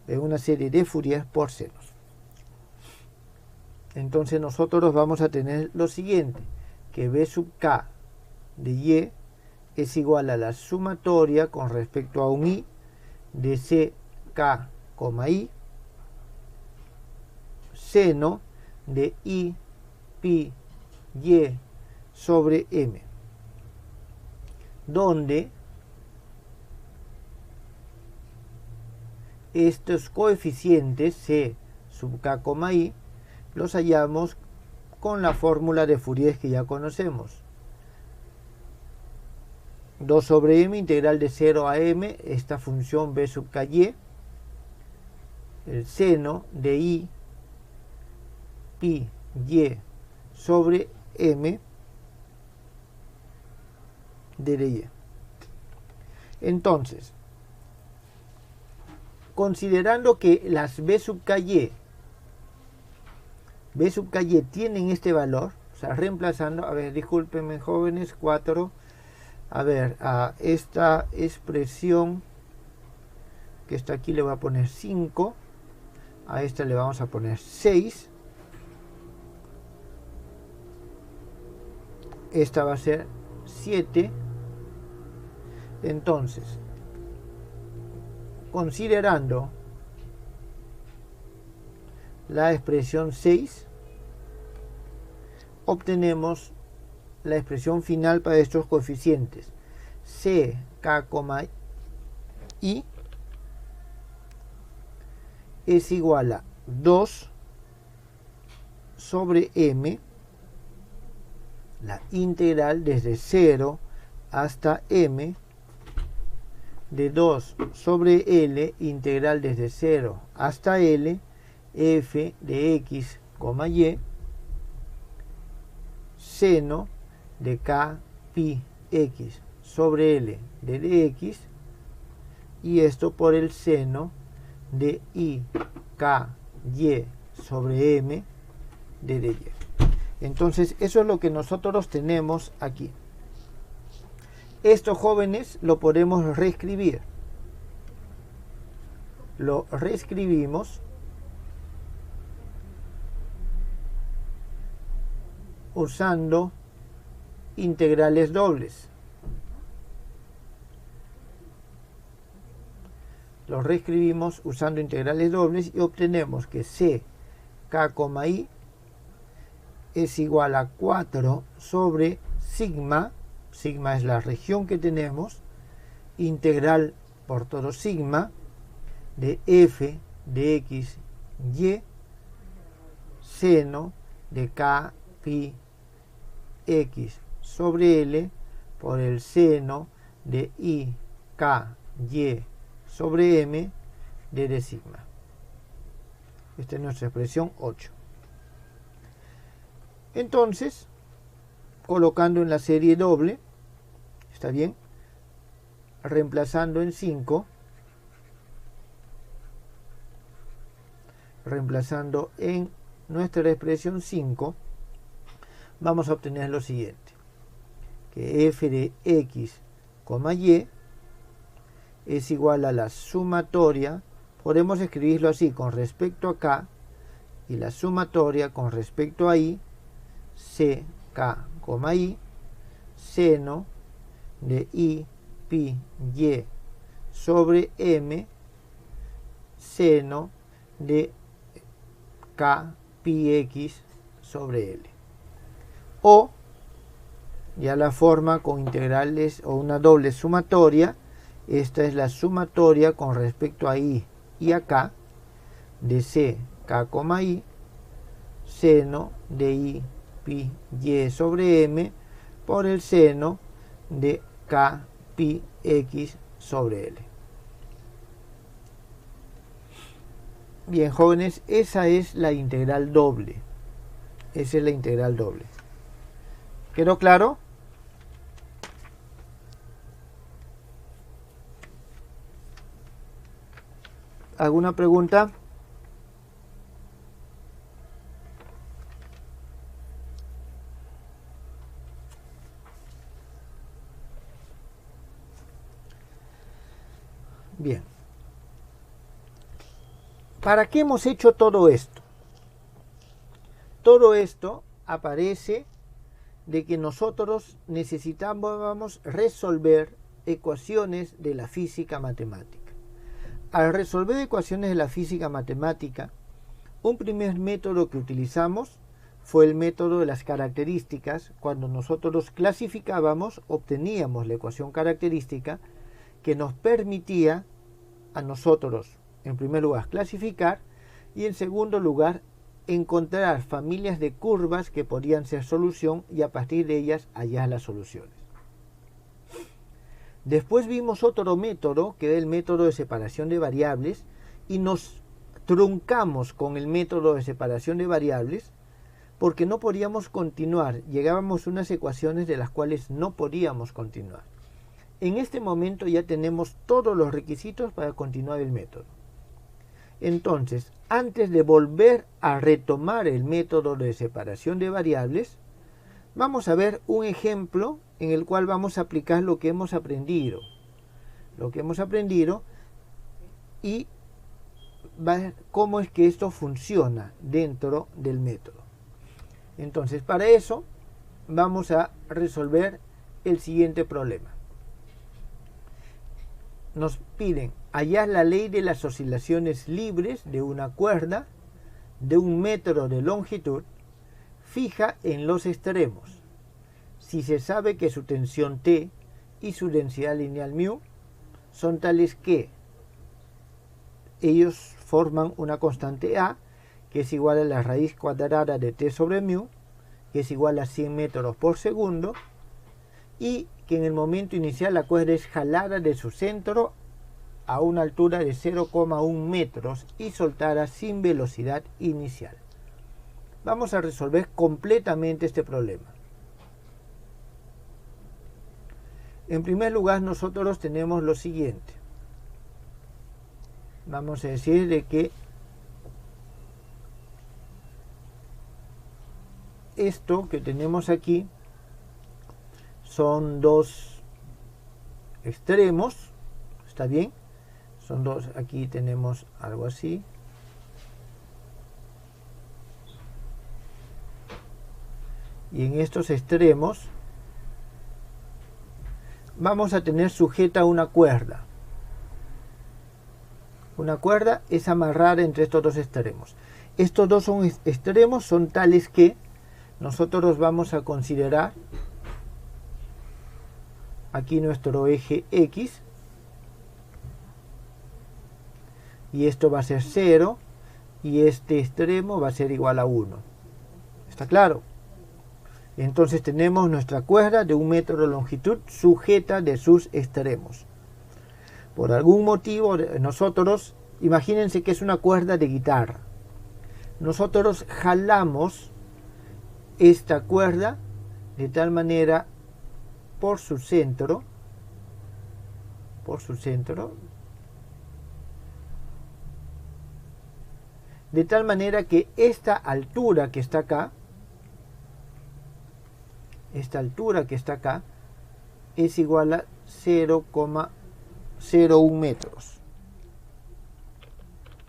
en una serie de Fourier por senos. Entonces nosotros vamos a tener lo siguiente, que B sub K de Y es igual a la sumatoria con respecto a un I de CK, I, seno de I pi Y sobre M, donde estos coeficientes C sub K, I los hallamos con la fórmula de Fourier que ya conocemos. 2 sobre M, integral de 0 a M, esta función B sub KY, el seno de I pi Y sobre M de Y. Entonces, considerando que las B sub KY tienen este valor, o sea, reemplazando, a ver, discúlpenme jóvenes, 4, a ver, a esta expresión que está aquí le voy a poner 5, a esta le vamos a poner 6, esta va a ser 7, entonces, considerando la expresión 6, obtenemos la expresión final para estos coeficientes. CK, I es igual a 2 sobre M, la integral desde 0 hasta M, de 2 sobre L, integral desde 0 hasta L, f de x, y, seno de k pi x sobre L de dx, y esto por el seno de I k y sobre M de dy. Entonces eso es lo que nosotros tenemos aquí. Esto, jóvenes, lo podemos reescribir. Lo reescribimos usando integrales dobles. Lo reescribimos usando integrales dobles y obtenemos que CK, I es igual a 4 sobre sigma, sigma es la región que tenemos, integral por todo sigma, de f de x, y, seno de k pi x sobre L por el seno de I k y sobre M de d sigma. Esta es nuestra expresión 8. Entonces, colocando en la serie doble, ¿está bien? Reemplazando en 5, reemplazando en nuestra expresión 5, vamos a obtener lo siguiente, que f de x, y es igual a la sumatoria, podemos escribirlo así, con respecto a k, y la sumatoria con respecto a i, CK, I, seno de I pi y sobre M, seno de K pi x sobre L. O ya la forma con integrales o una doble sumatoria, esta es la sumatoria con respecto a I y a K de CK, I seno de I pi y sobre M por el seno de K pi X sobre L. Bien, jóvenes, esa es la integral doble. Esa es la integral doble. ¿Quedó claro? ¿Alguna pregunta? Bien. ¿Para qué hemos hecho todo esto? Todo esto aparece de que nosotros necesitamos resolver ecuaciones de la física matemática. Al resolver ecuaciones de la física matemática, un primer método que utilizamos fue el método de las características. Cuando nosotros clasificábamos, obteníamos la ecuación característica que nos permitía a nosotros, en primer lugar, clasificar y en segundo lugar, encontrar familias de curvas que podían ser solución y a partir de ellas hallar las soluciones. Después vimos otro método, que era el método de separación de variables, y nos truncamos con el método de separación de variables porque no podíamos continuar. Llegábamos a unas ecuaciones de las cuales no podíamos continuar. En este momento ya tenemos todos los requisitos para continuar el método. Entonces, antes de volver a retomar el método de separación de variables, vamos a ver un ejemplo en el cual vamos a aplicar lo que hemos aprendido. Y ver cómo es que esto funciona dentro del método. Entonces, para eso vamos a resolver el siguiente problema. Nos piden hallar la ley de las oscilaciones libres de una cuerda de 1 metro de longitud fija en los extremos, si se sabe que su tensión T y su densidad lineal μ son tales que ellos forman una constante A, que es igual a la raíz cuadrada de T sobre μ, que es igual a 100 metros por segundo, y que en el momento inicial la cuerda es jalada de su centro a una altura de 0,1 metros y soltada sin velocidad inicial. Vamos a resolver completamente este problema. En primer lugar, nosotros tenemos lo siguiente. Vamos a decir de que esto que tenemos aquí son dos extremos, ¿está bien? Son dos, aquí tenemos algo así. Y en estos extremos vamos a tener sujeta una cuerda. Una cuerda es amarrada entre estos dos extremos. Estos dos extremos son tales que nosotros vamos a considerar aquí nuestro eje X, y esto va a ser 0, y este extremo va a ser igual a 1. ¿Está claro? Entonces tenemos nuestra cuerda de 1 metro de longitud sujeta de sus extremos. Por algún motivo nosotros, imagínense que es una cuerda de guitarra. Nosotros jalamos esta cuerda de tal manera por su centro, de tal manera que esta altura que está acá, es igual a 0,01 metros.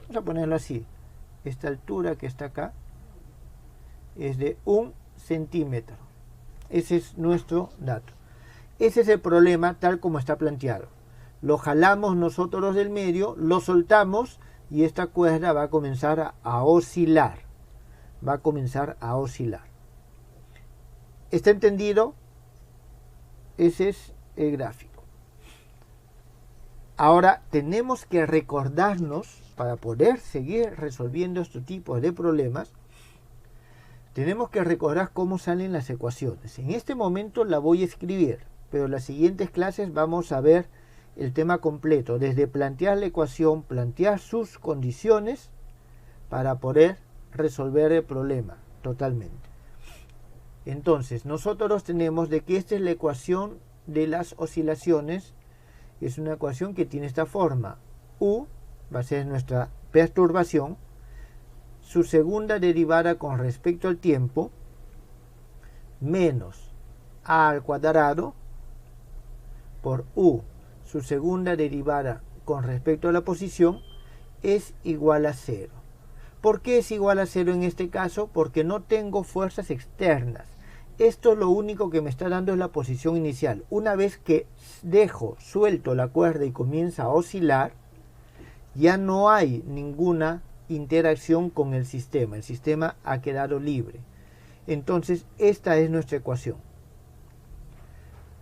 Vamos a ponerlo así. Esta altura que está acá es de 1 centímetro. Ese es nuestro dato. Ese es el problema tal como está planteado. Lo jalamos nosotros del medio, lo soltamos y esta cuerda va a comenzar a oscilar. ¿Está entendido? Ese es el gráfico. Ahora tenemos que recordarnos, para poder seguir resolviendo este tipo de problemas, tenemos que recordar cómo salen las ecuaciones. En este momento la voy a escribir, pero en las siguientes clases vamos a ver el tema completo, desde plantear la ecuación, plantear sus condiciones para poder resolver el problema totalmente. Entonces, nosotros tenemos de que esta es la ecuación de las oscilaciones. Es una ecuación que tiene esta forma. U va a ser nuestra perturbación, su segunda derivada con respecto al tiempo, menos a al cuadrado por U, su segunda derivada con respecto a la posición, es igual a 0. ¿Por qué es igual a 0 en este caso? Porque no tengo fuerzas externas. Esto lo único que me está dando es la posición inicial. Una vez que suelto la cuerda y comienza a oscilar, ya no hay ninguna interacción con el sistema. El sistema ha quedado libre. Entonces, esta es nuestra ecuación.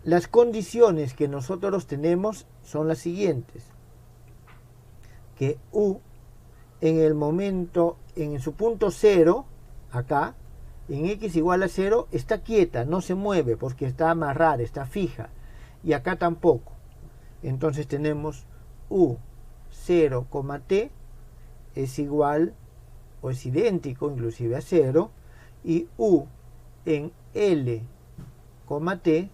Las condiciones que nosotros tenemos son las siguientes. Que U en el momento, en su punto 0, acá, en x igual a 0, está quieta, no se mueve porque está amarrada, está fija. Y acá tampoco. Entonces tenemos U 0, t es igual o es idéntico inclusive a 0. Y U en L, t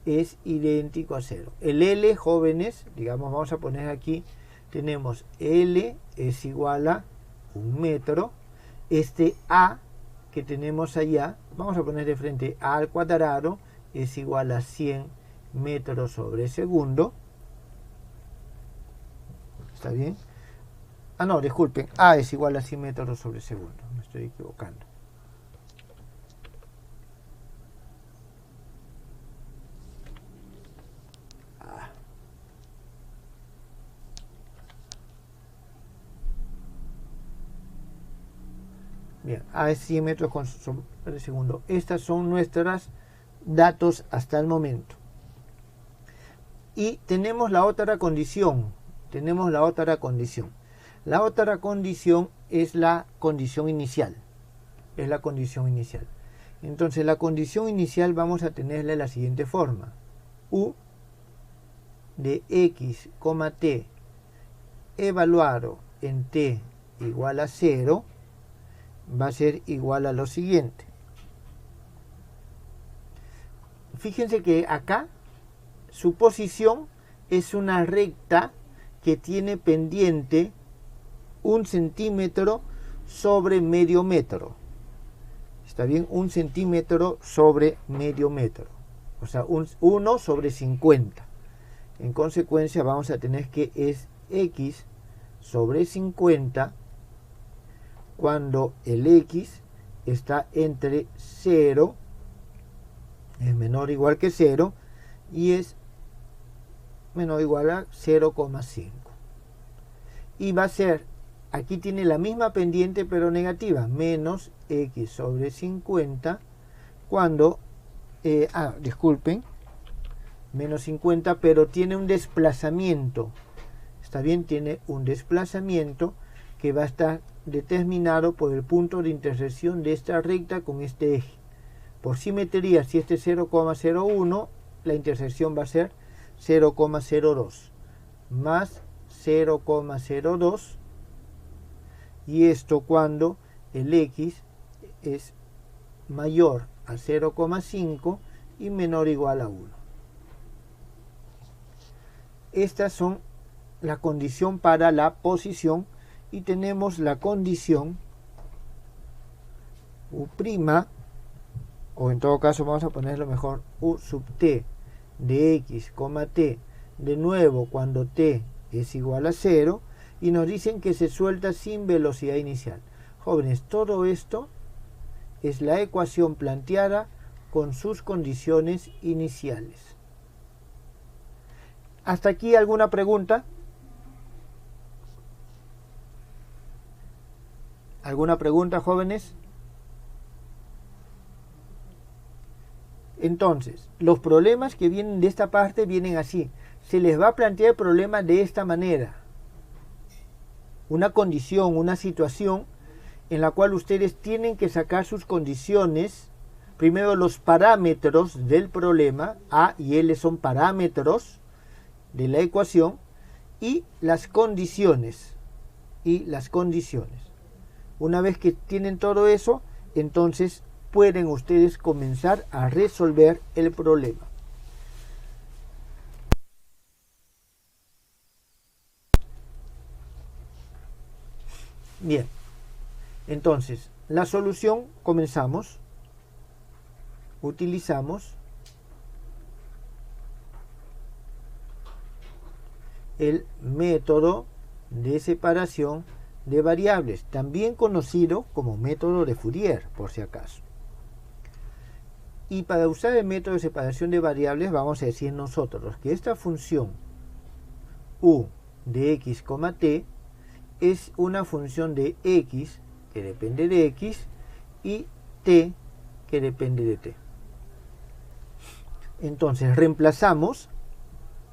es idéntico a 0. El L, jóvenes, digamos, vamos a poner aquí, tenemos L es igual a 1 metro. Este A que tenemos allá, vamos a poner de frente A al cuadrado, es igual a 100 metros sobre segundo. ¿Está bien? Ah, no, disculpen, A es igual a 100 metros sobre segundo. Me estoy equivocando. Bien, A es 100 metros sobre segundo. Estas son nuestros datos hasta el momento. Y tenemos la otra condición. La otra condición es la condición inicial. Entonces, la condición inicial vamos a tenerla de la siguiente forma. U de x, t evaluado en t igual a 0 va a ser igual a lo siguiente. Fíjense que acá su posición es una recta que tiene pendiente 1 centímetro sobre medio metro. ¿Está bien? 1 centímetro sobre medio metro. O sea, 1 sobre 50. En consecuencia vamos a tener que es x sobre 50 cuando el x está entre 0, es menor o igual que 0, y es menor o igual a 0,5. Y va a ser, aquí tiene la misma pendiente pero negativa, menos x sobre 50, cuando, disculpen, menos 50, pero tiene un desplazamiento, está bien, tiene un desplazamiento que va a estar determinado por el punto de intersección de esta recta con este eje. Por simetría, si este es 0,01, la intersección va a ser 0,02 más 0,02, y esto cuando el x es mayor a 0,5 y menor o igual a 1. Estas son la condición para la posición. Y tenemos la condición U', o en todo caso vamos a ponerlo mejor, U sub t de x, t, de nuevo cuando t es igual a 0, y nos dicen que se suelta sin velocidad inicial. Jóvenes, todo esto es la ecuación planteada con sus condiciones iniciales. ¿Hasta aquí alguna pregunta? ¿Alguna pregunta, jóvenes? Entonces, los problemas que vienen de esta parte vienen así. Se les va a plantear el problema de esta manera. Una condición, una situación en la cual ustedes tienen que sacar sus condiciones. Primero los parámetros del problema, A y L son parámetros de la ecuación, y las condiciones. Una vez que tienen todo eso, entonces pueden ustedes comenzar a resolver el problema. Bien, entonces la solución, comenzamos. Utilizamos el método de separación de variables, también conocido como método de Fourier, por si acaso. Y para usar el método de separación de variables, vamos a decir nosotros que esta función u de x, t es una función de x que depende de x y t que depende de t. Entonces reemplazamos,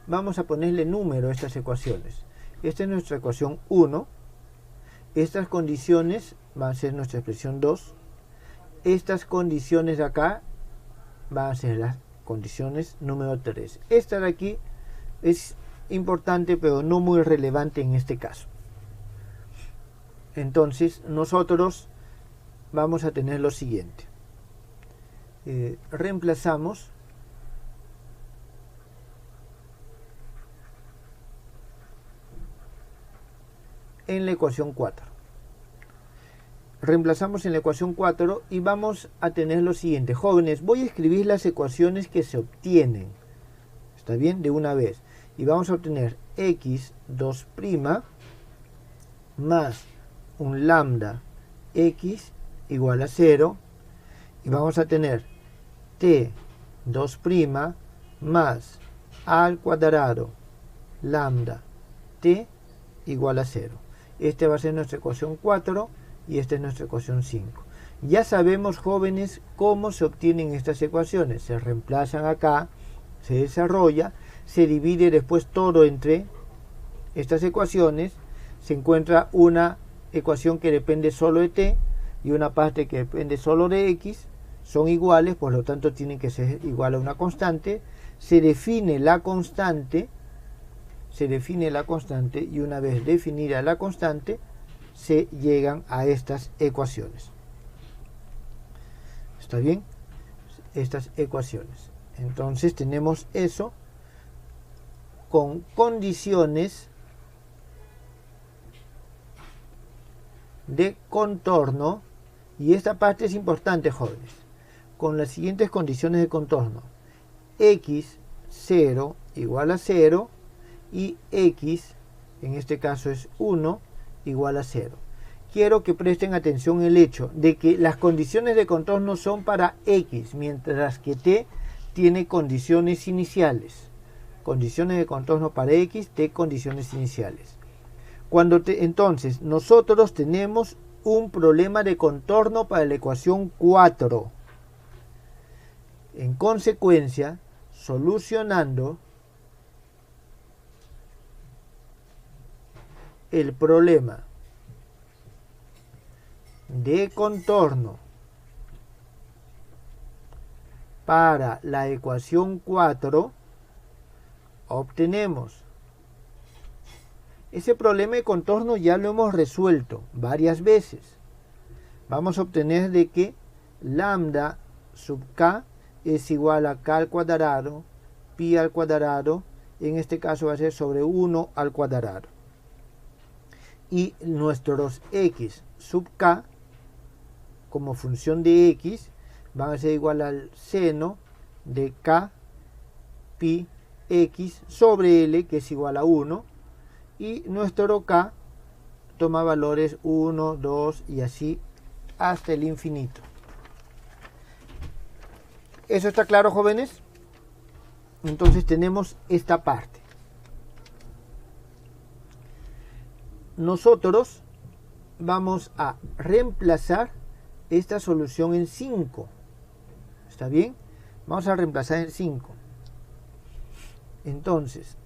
vamos a ponerle número a estas ecuaciones. Esta es nuestra ecuación 1, estas condiciones van a ser nuestra expresión 2, estas condiciones de acá van a ser las condiciones número 3. Esta de aquí es importante pero no muy relevante en este caso. Entonces nosotros vamos a tener lo siguiente. Reemplazamos en la ecuación 4. Reemplazamos en la ecuación 4 y vamos a tener lo siguiente. Jóvenes, voy a escribir las ecuaciones que se obtienen. ¿Está bien? De una vez. Y vamos a obtener x2' más un lambda x igual a 0. Y vamos a tener t2' más a al cuadrado lambda t igual a 0. Esta va a ser nuestra ecuación 4 y esta es nuestra ecuación 5. Ya sabemos, jóvenes, cómo se obtienen estas ecuaciones. Se reemplazan acá, se desarrolla, se divide después todo entre estas ecuaciones, se encuentra una ecuación que depende solo de t y una parte que depende solo de x, son iguales, por lo tanto tienen que ser igual a una constante, se define la constante y una vez definida la constante se llegan a estas ecuaciones. ¿Está bien? Estas ecuaciones. Entonces tenemos eso con condiciones de contorno, y esta parte es importante, jóvenes, con las siguientes condiciones de contorno: x 0 igual a 0 y x, en este caso es 1, igual a 0. Quiero que presten atención el hecho de que las condiciones de contorno son para x, mientras que t tiene condiciones iniciales. Condiciones de contorno para x, t condiciones iniciales. Entonces, nosotros tenemos un problema de contorno para la ecuación 4. En consecuencia, solucionando el problema de contorno para la ecuación 4, obtenemos ese problema de contorno. Ya lo hemos resuelto varias veces. Vamos a obtener de que lambda sub k es igual a k al cuadrado, pi al cuadrado, en este caso va a ser sobre 1 al cuadrado. Y nuestros x sub k como función de x van a ser igual al seno de k pi x sobre l, que es igual a 1, y nuestro k toma valores 1, 2 y así hasta el infinito. ¿Eso está claro, jóvenes? Entonces tenemos esta parte. Nosotros vamos a reemplazar esta solución en 5. ¿Está bien? Vamos a reemplazar en 5. Entonces,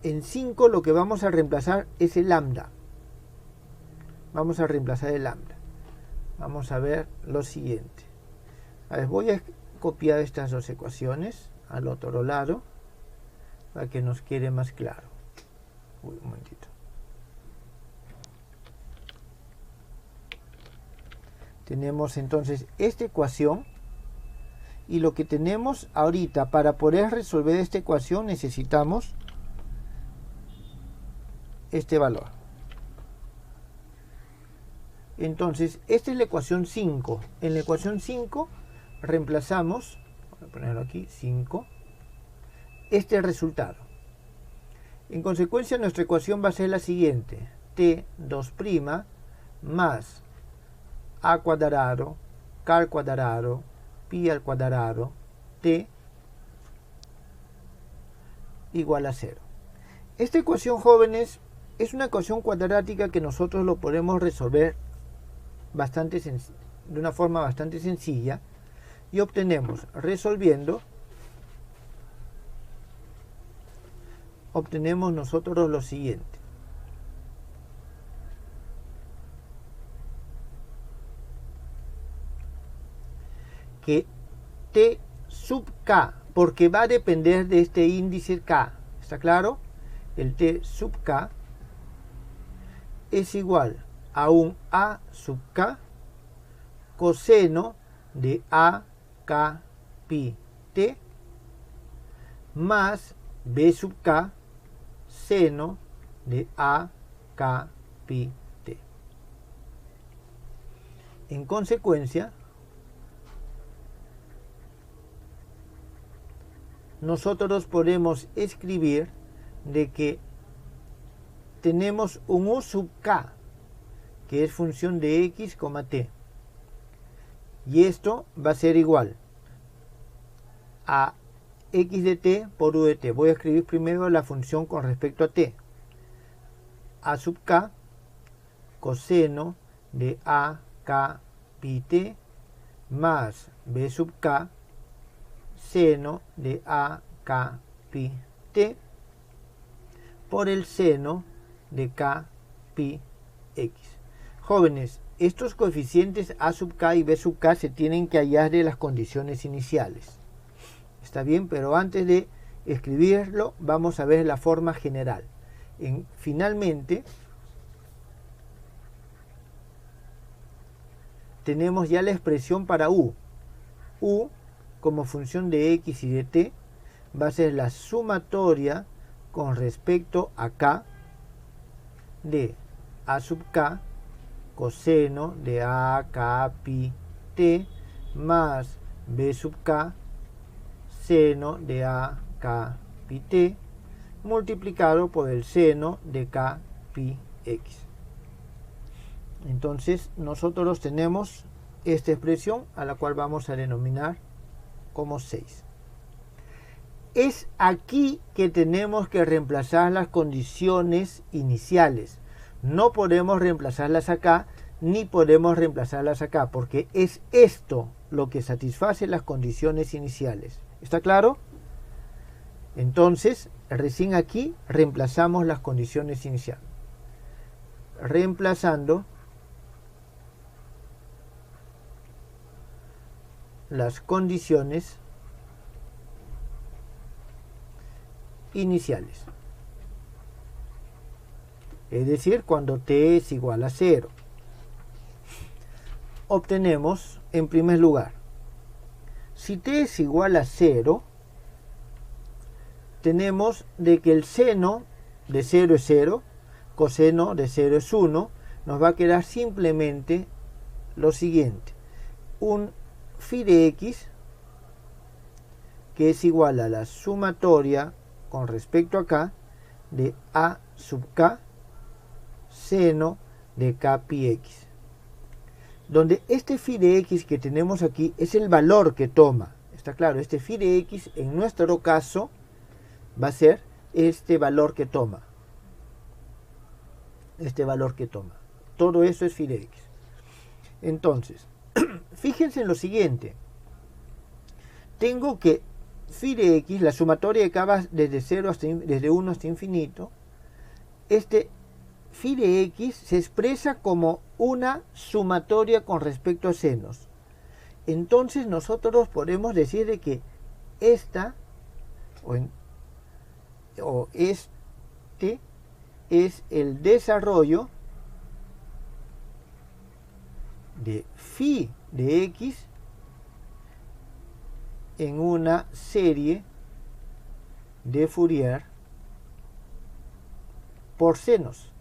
en 5 lo que vamos a reemplazar es el lambda. vamos a reemplazar el lambda. Vamos a ver lo siguiente. A ver, voy a copiar estas dos ecuaciones al otro lado para que nos quede más claro. Un momentito. Tenemos entonces esta ecuación, y lo que tenemos ahorita para poder resolver esta ecuación necesitamos este valor. Entonces, esta es la ecuación 5. En la ecuación 5 reemplazamos, voy a ponerlo aquí, 5, este resultado. En consecuencia, nuestra ecuación va a ser la siguiente: t2' más a cuadrado, k al cuadrado, pi al cuadrado, t igual a 0. Esta ecuación, jóvenes, es una ecuación cuadrática que nosotros lo podemos resolver de una forma bastante sencilla, y obtenemos, resolviendo, obtenemos nosotros lo siguiente: que t sub k, porque va a depender de este índice k, ¿está claro? El t sub k es igual a un a sub k coseno de a k pi t más b sub k seno de a k pi t. En consecuencia, nosotros podemos escribir de que tenemos un u sub k, que es función de x, t. Y esto va a ser igual a x de t por u de t. Voy a escribir primero la función con respecto a t. A sub k coseno de a k pi t más b sub k seno de a k pi t por el seno de k pi x. Jóvenes, estos coeficientes a sub k y b sub k se tienen que hallar de las condiciones iniciales. Está bien, pero antes de escribirlo vamos a ver la forma general. Finalmente, tenemos ya la expresión para u. U, como función de x y de t, va a ser la sumatoria con respecto a k de a sub k coseno de a k pi t más b sub k seno de a k pi t multiplicado por el seno de k pi x. Entonces nosotros tenemos esta expresión, a la cual vamos a denominar como 6. Es aquí que tenemos que reemplazar las condiciones iniciales. No podemos reemplazarlas acá, ni podemos reemplazarlas acá, porque es esto lo que satisface las condiciones iniciales. ¿Está claro? Entonces, recién aquí reemplazamos las condiciones iniciales. Reemplazando las condiciones iniciales. Es decir, cuando t es igual a 0. Obtenemos, en primer lugar, si t es igual a 0, tenemos de que el seno de 0 es 0, coseno de 0 es 1, nos va a quedar simplemente lo siguiente: un phi de x, que es igual a la sumatoria con respecto a k de a sub k seno de k pi x, donde este phi de x que tenemos aquí es el valor que toma. Está claro, este phi de x en nuestro caso va a ser este valor que toma. Este valor que toma. Todo eso es phi de x. Entonces, fíjense en lo siguiente. Tengo que phi de x, la sumatoria de k va desde 1 hasta infinito. Este phi de x se expresa como una sumatoria con respecto a senos. Entonces nosotros podemos decir de que esta o este es el desarrollo de phi de x en una serie de Fourier por senos.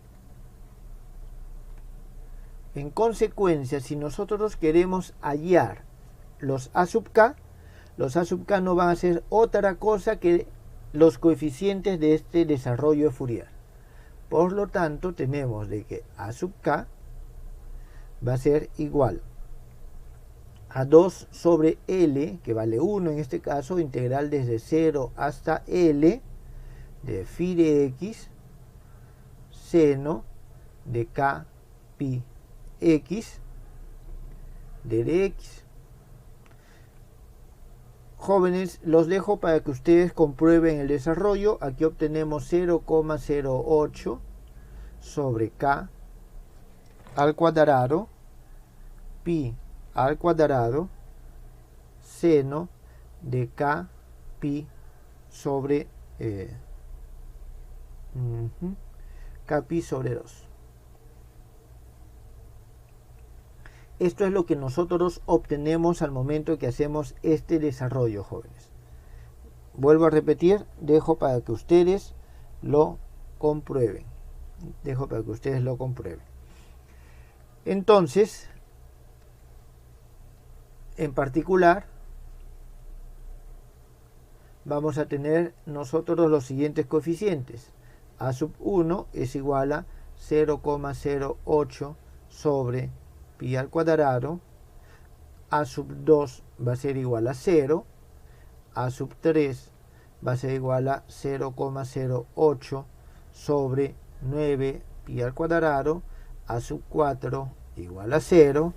En consecuencia, si nosotros queremos hallar los A sub k no van a ser otra cosa que los coeficientes de este desarrollo de Fourier. Por lo tanto, tenemos de que A sub k va a ser igual a 2 sobre L, que vale 1 en este caso, integral desde 0 hasta L de phi de x seno de k pi x d de x. Jóvenes, los dejo para que ustedes comprueben el desarrollo. Aquí obtenemos 0,08 sobre k al cuadrado pi al cuadrado seno de k pi sobre k pi sobre 2. Esto es lo que nosotros obtenemos al momento que hacemos este desarrollo, jóvenes. Vuelvo a repetir, dejo para que ustedes lo comprueben. Entonces, en particular, vamos a tener nosotros los siguientes coeficientes. A sub 1 es igual a 0,08 sobre pi al cuadrado, A sub 2 va a ser igual a 0, A sub 3 va a ser igual a 0,08 sobre 9 pi al cuadrado, A sub 4 igual a 0,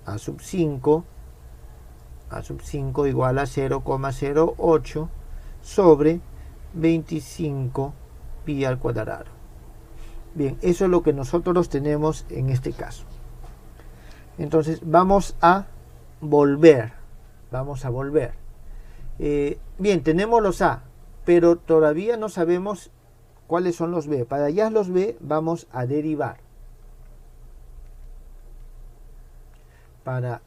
A sub 5 igual a 0,08 sobre 25 pi al cuadrado. Bien, eso es lo que nosotros tenemos en este caso. Entonces vamos a volver. Bien, tenemos los A, pero todavía no sabemos cuáles son los B. Para hallar los B vamos a derivar. Para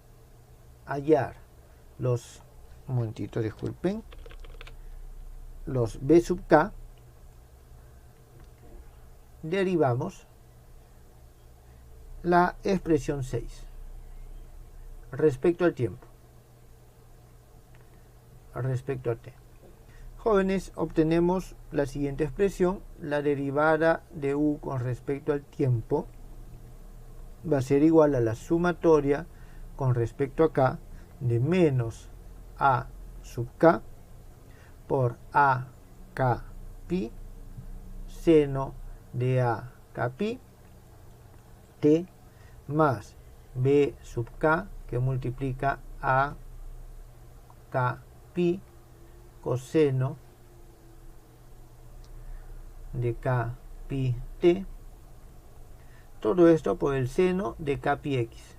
hallar los, un momentito, disculpen, los B sub k, derivamos la expresión 6 respecto al tiempo, respecto a t. Jóvenes, obtenemos la siguiente expresión: la derivada de u con respecto al tiempo va a ser igual a la sumatoria con respecto a k de menos a sub k por a k pi seno de a k pi t más b sub k, que multiplica a k pi coseno de k pi t, todo esto por el seno de k pi x.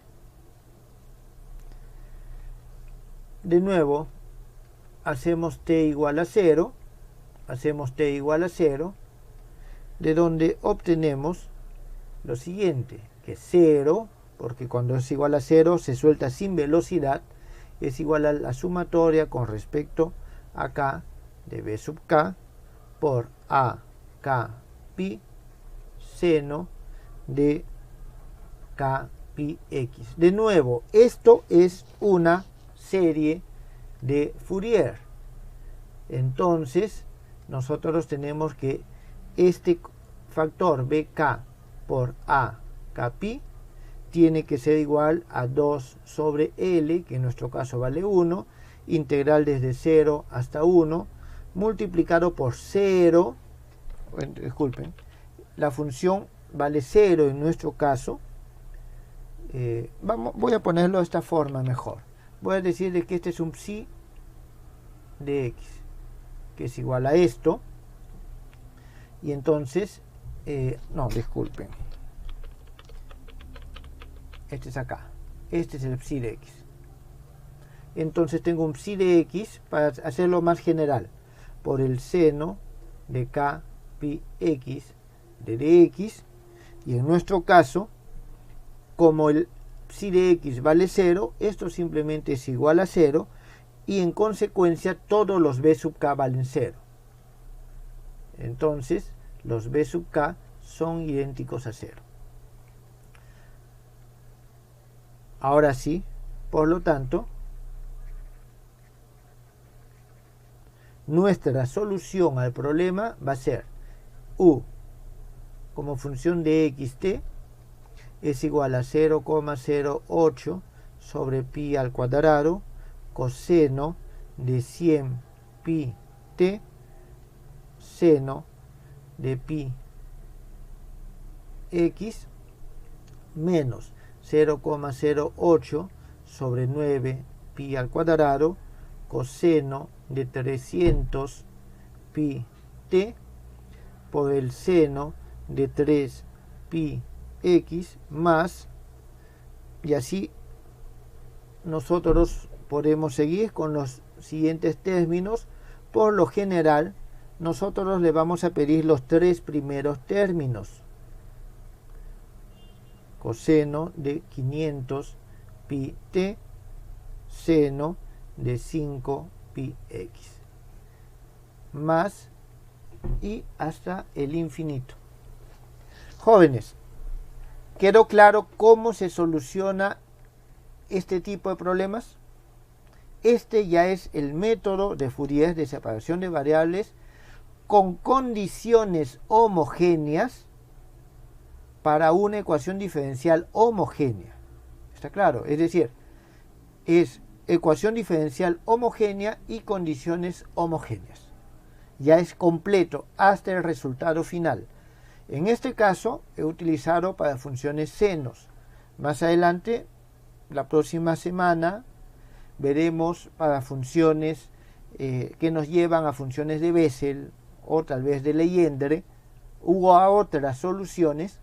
De nuevo, hacemos t igual a 0, de donde obtenemos lo siguiente, que 0, porque cuando es igual a 0 se suelta sin velocidad, es igual a la sumatoria con respecto a k de b sub k por a k pi seno de k pi x. De nuevo, esto es una serie de Fourier. Entonces, nosotros tenemos que este factor bk por a k pi tiene que ser igual a 2 sobre L, que en nuestro caso vale 1, integral desde 0 hasta 1, multiplicado por 0, disculpen, la función vale 0 en nuestro caso. Voy a ponerlo de esta forma mejor. Voy a decirle que este es un psi de x, que es igual a esto, y entonces no, disculpen, este es acá, este es el psi de x. Entonces tengo un psi de x, para hacerlo más general, por el seno de k pi x de dx, y en nuestro caso, como el psi de x vale 0, esto simplemente es igual a 0, y en consecuencia todos los b sub k valen 0. Entonces los b sub k son idénticos a 0. Ahora sí, por lo tanto, nuestra solución al problema va a ser u como función de xt es igual a 0,08 sobre pi al cuadrado coseno de 100 pi t seno de pi x menos 0,08 sobre 9 pi al cuadrado coseno de 300 pi t por el seno de 3 pi x más, y así nosotros podemos seguir con los siguientes términos. Por lo general nosotros le vamos a pedir los tres primeros términos: coseno de 500 pi t seno de 5 pi x más, y hasta el infinito. Jóvenes, ¿quedó claro cómo se soluciona este tipo de problemas? Este ya es el método de Fourier de separación de variables con condiciones homogéneas para una ecuación diferencial homogénea. ¿Está claro? Es decir, es ecuación diferencial homogénea y condiciones homogéneas. Ya es completo hasta el resultado final. En este caso he utilizado para funciones senos. Más adelante, la próxima semana, veremos para funciones que nos llevan a funciones de Bessel o tal vez de Legendre u a otras soluciones,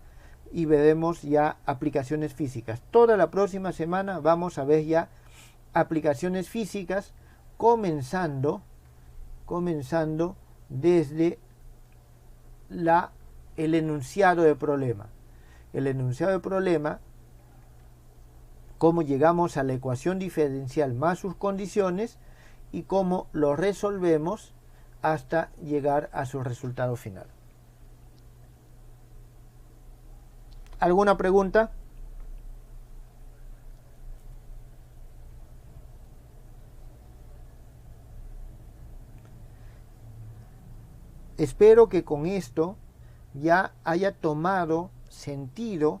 y veremos ya aplicaciones físicas. Toda la próxima semana vamos a ver ya aplicaciones físicas, comenzando desde el enunciado de problema. El enunciado de problema, cómo llegamos a la ecuación diferencial más sus condiciones y cómo lo resolvemos hasta llegar a su resultado final. ¿Alguna pregunta? Espero que con esto ya haya tomado sentido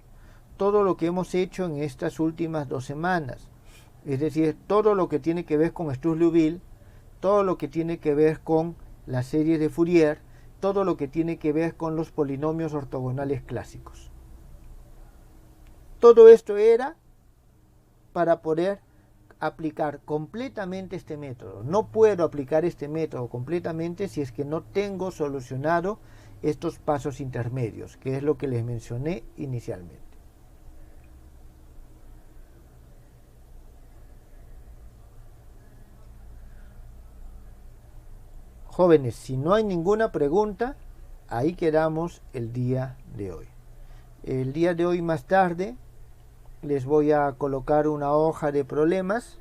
todo lo que hemos hecho en estas últimas 2 semanas. Es decir, todo lo que tiene que ver con Struss-Liouville, todo lo que tiene que ver con la serie de Fourier, todo lo que tiene que ver con los polinomios ortogonales clásicos. Todo esto era para poder aplicar completamente este método. No puedo aplicar este método completamente si es que no tengo solucionado estos pasos intermedios, que es lo que les mencioné inicialmente. Jóvenes, si no hay ninguna pregunta, ahí quedamos el día de hoy. El día de hoy más tarde les voy a colocar una hoja de problemas.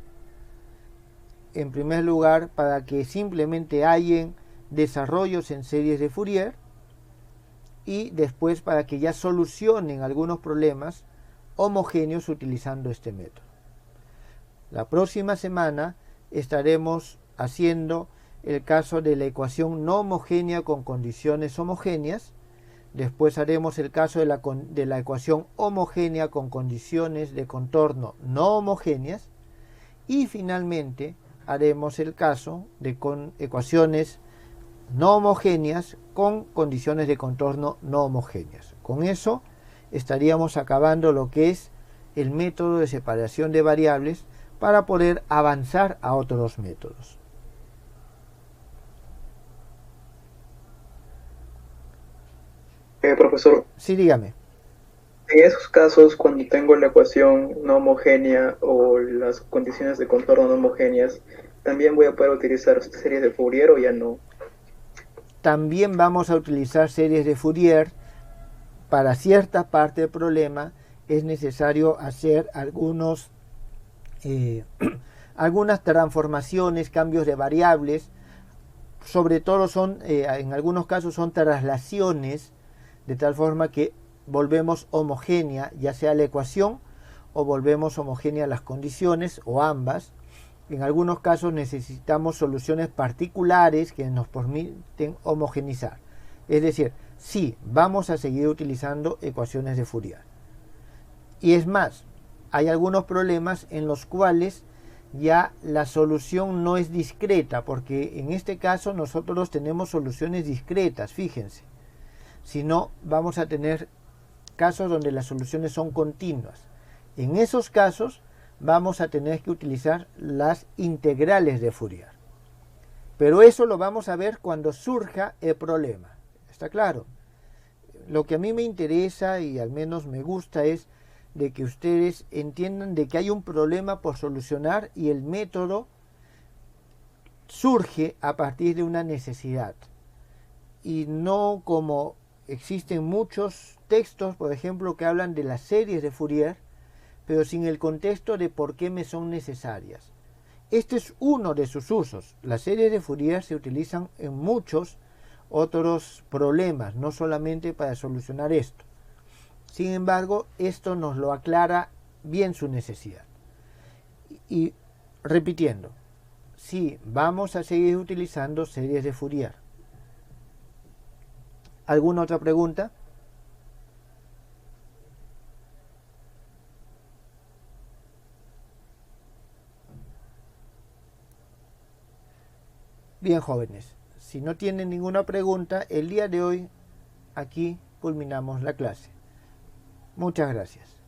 En primer lugar, para que simplemente hallen desarrollos en series de Fourier, y después para que ya solucionen algunos problemas homogéneos utilizando este método. La próxima semana estaremos haciendo el caso de la ecuación no homogénea con condiciones homogéneas. Después haremos el caso de la ecuación homogénea con condiciones de contorno no homogéneas. Y finalmente haremos el caso de ecuaciones no homogéneas con condiciones de contorno no homogéneas. Con eso estaríamos acabando lo que es el método de separación de variables para poder avanzar a otros métodos. Profesor, Sí, dígame. en esos casos, cuando tengo la ecuación no homogénea o las condiciones de contorno no homogéneas, ¿también voy a poder utilizar series de Fourier o ya no? También vamos a utilizar series de Fourier. Para cierta parte del problema es necesario hacer algunas transformaciones, cambios de variables. Sobre todo en algunos casos son traslaciones, de tal forma que volvemos homogénea ya sea la ecuación o volvemos homogénea las condiciones o ambas. En algunos casos necesitamos soluciones particulares que nos permiten homogenizar. Es decir, sí, vamos a seguir utilizando ecuaciones de Fourier. Y es más, hay algunos problemas en los cuales ya la solución no es discreta, porque en este caso nosotros tenemos soluciones discretas, fíjense. Si no, vamos a tener casos donde las soluciones son continuas. En esos casos vamos a tener que utilizar las integrales de Fourier. Pero eso lo vamos a ver cuando surja el problema. ¿Está claro? Lo que a mí me interesa y al menos me gusta es de que ustedes entiendan de que hay un problema por solucionar y el método surge a partir de una necesidad. Y no como existen muchos textos, por ejemplo, que hablan de las series de Fourier, pero sin el contexto de por qué me son necesarias. Este es uno de sus usos. Las series de Fourier se utilizan en muchos otros problemas, no solamente para solucionar esto. Sin embargo, esto nos lo aclara bien su necesidad. Y repitiendo, sí, vamos a seguir utilizando series de Fourier. ¿Alguna otra pregunta? Bien, jóvenes, si no tienen ninguna pregunta, el día de hoy aquí culminamos la clase. Muchas gracias.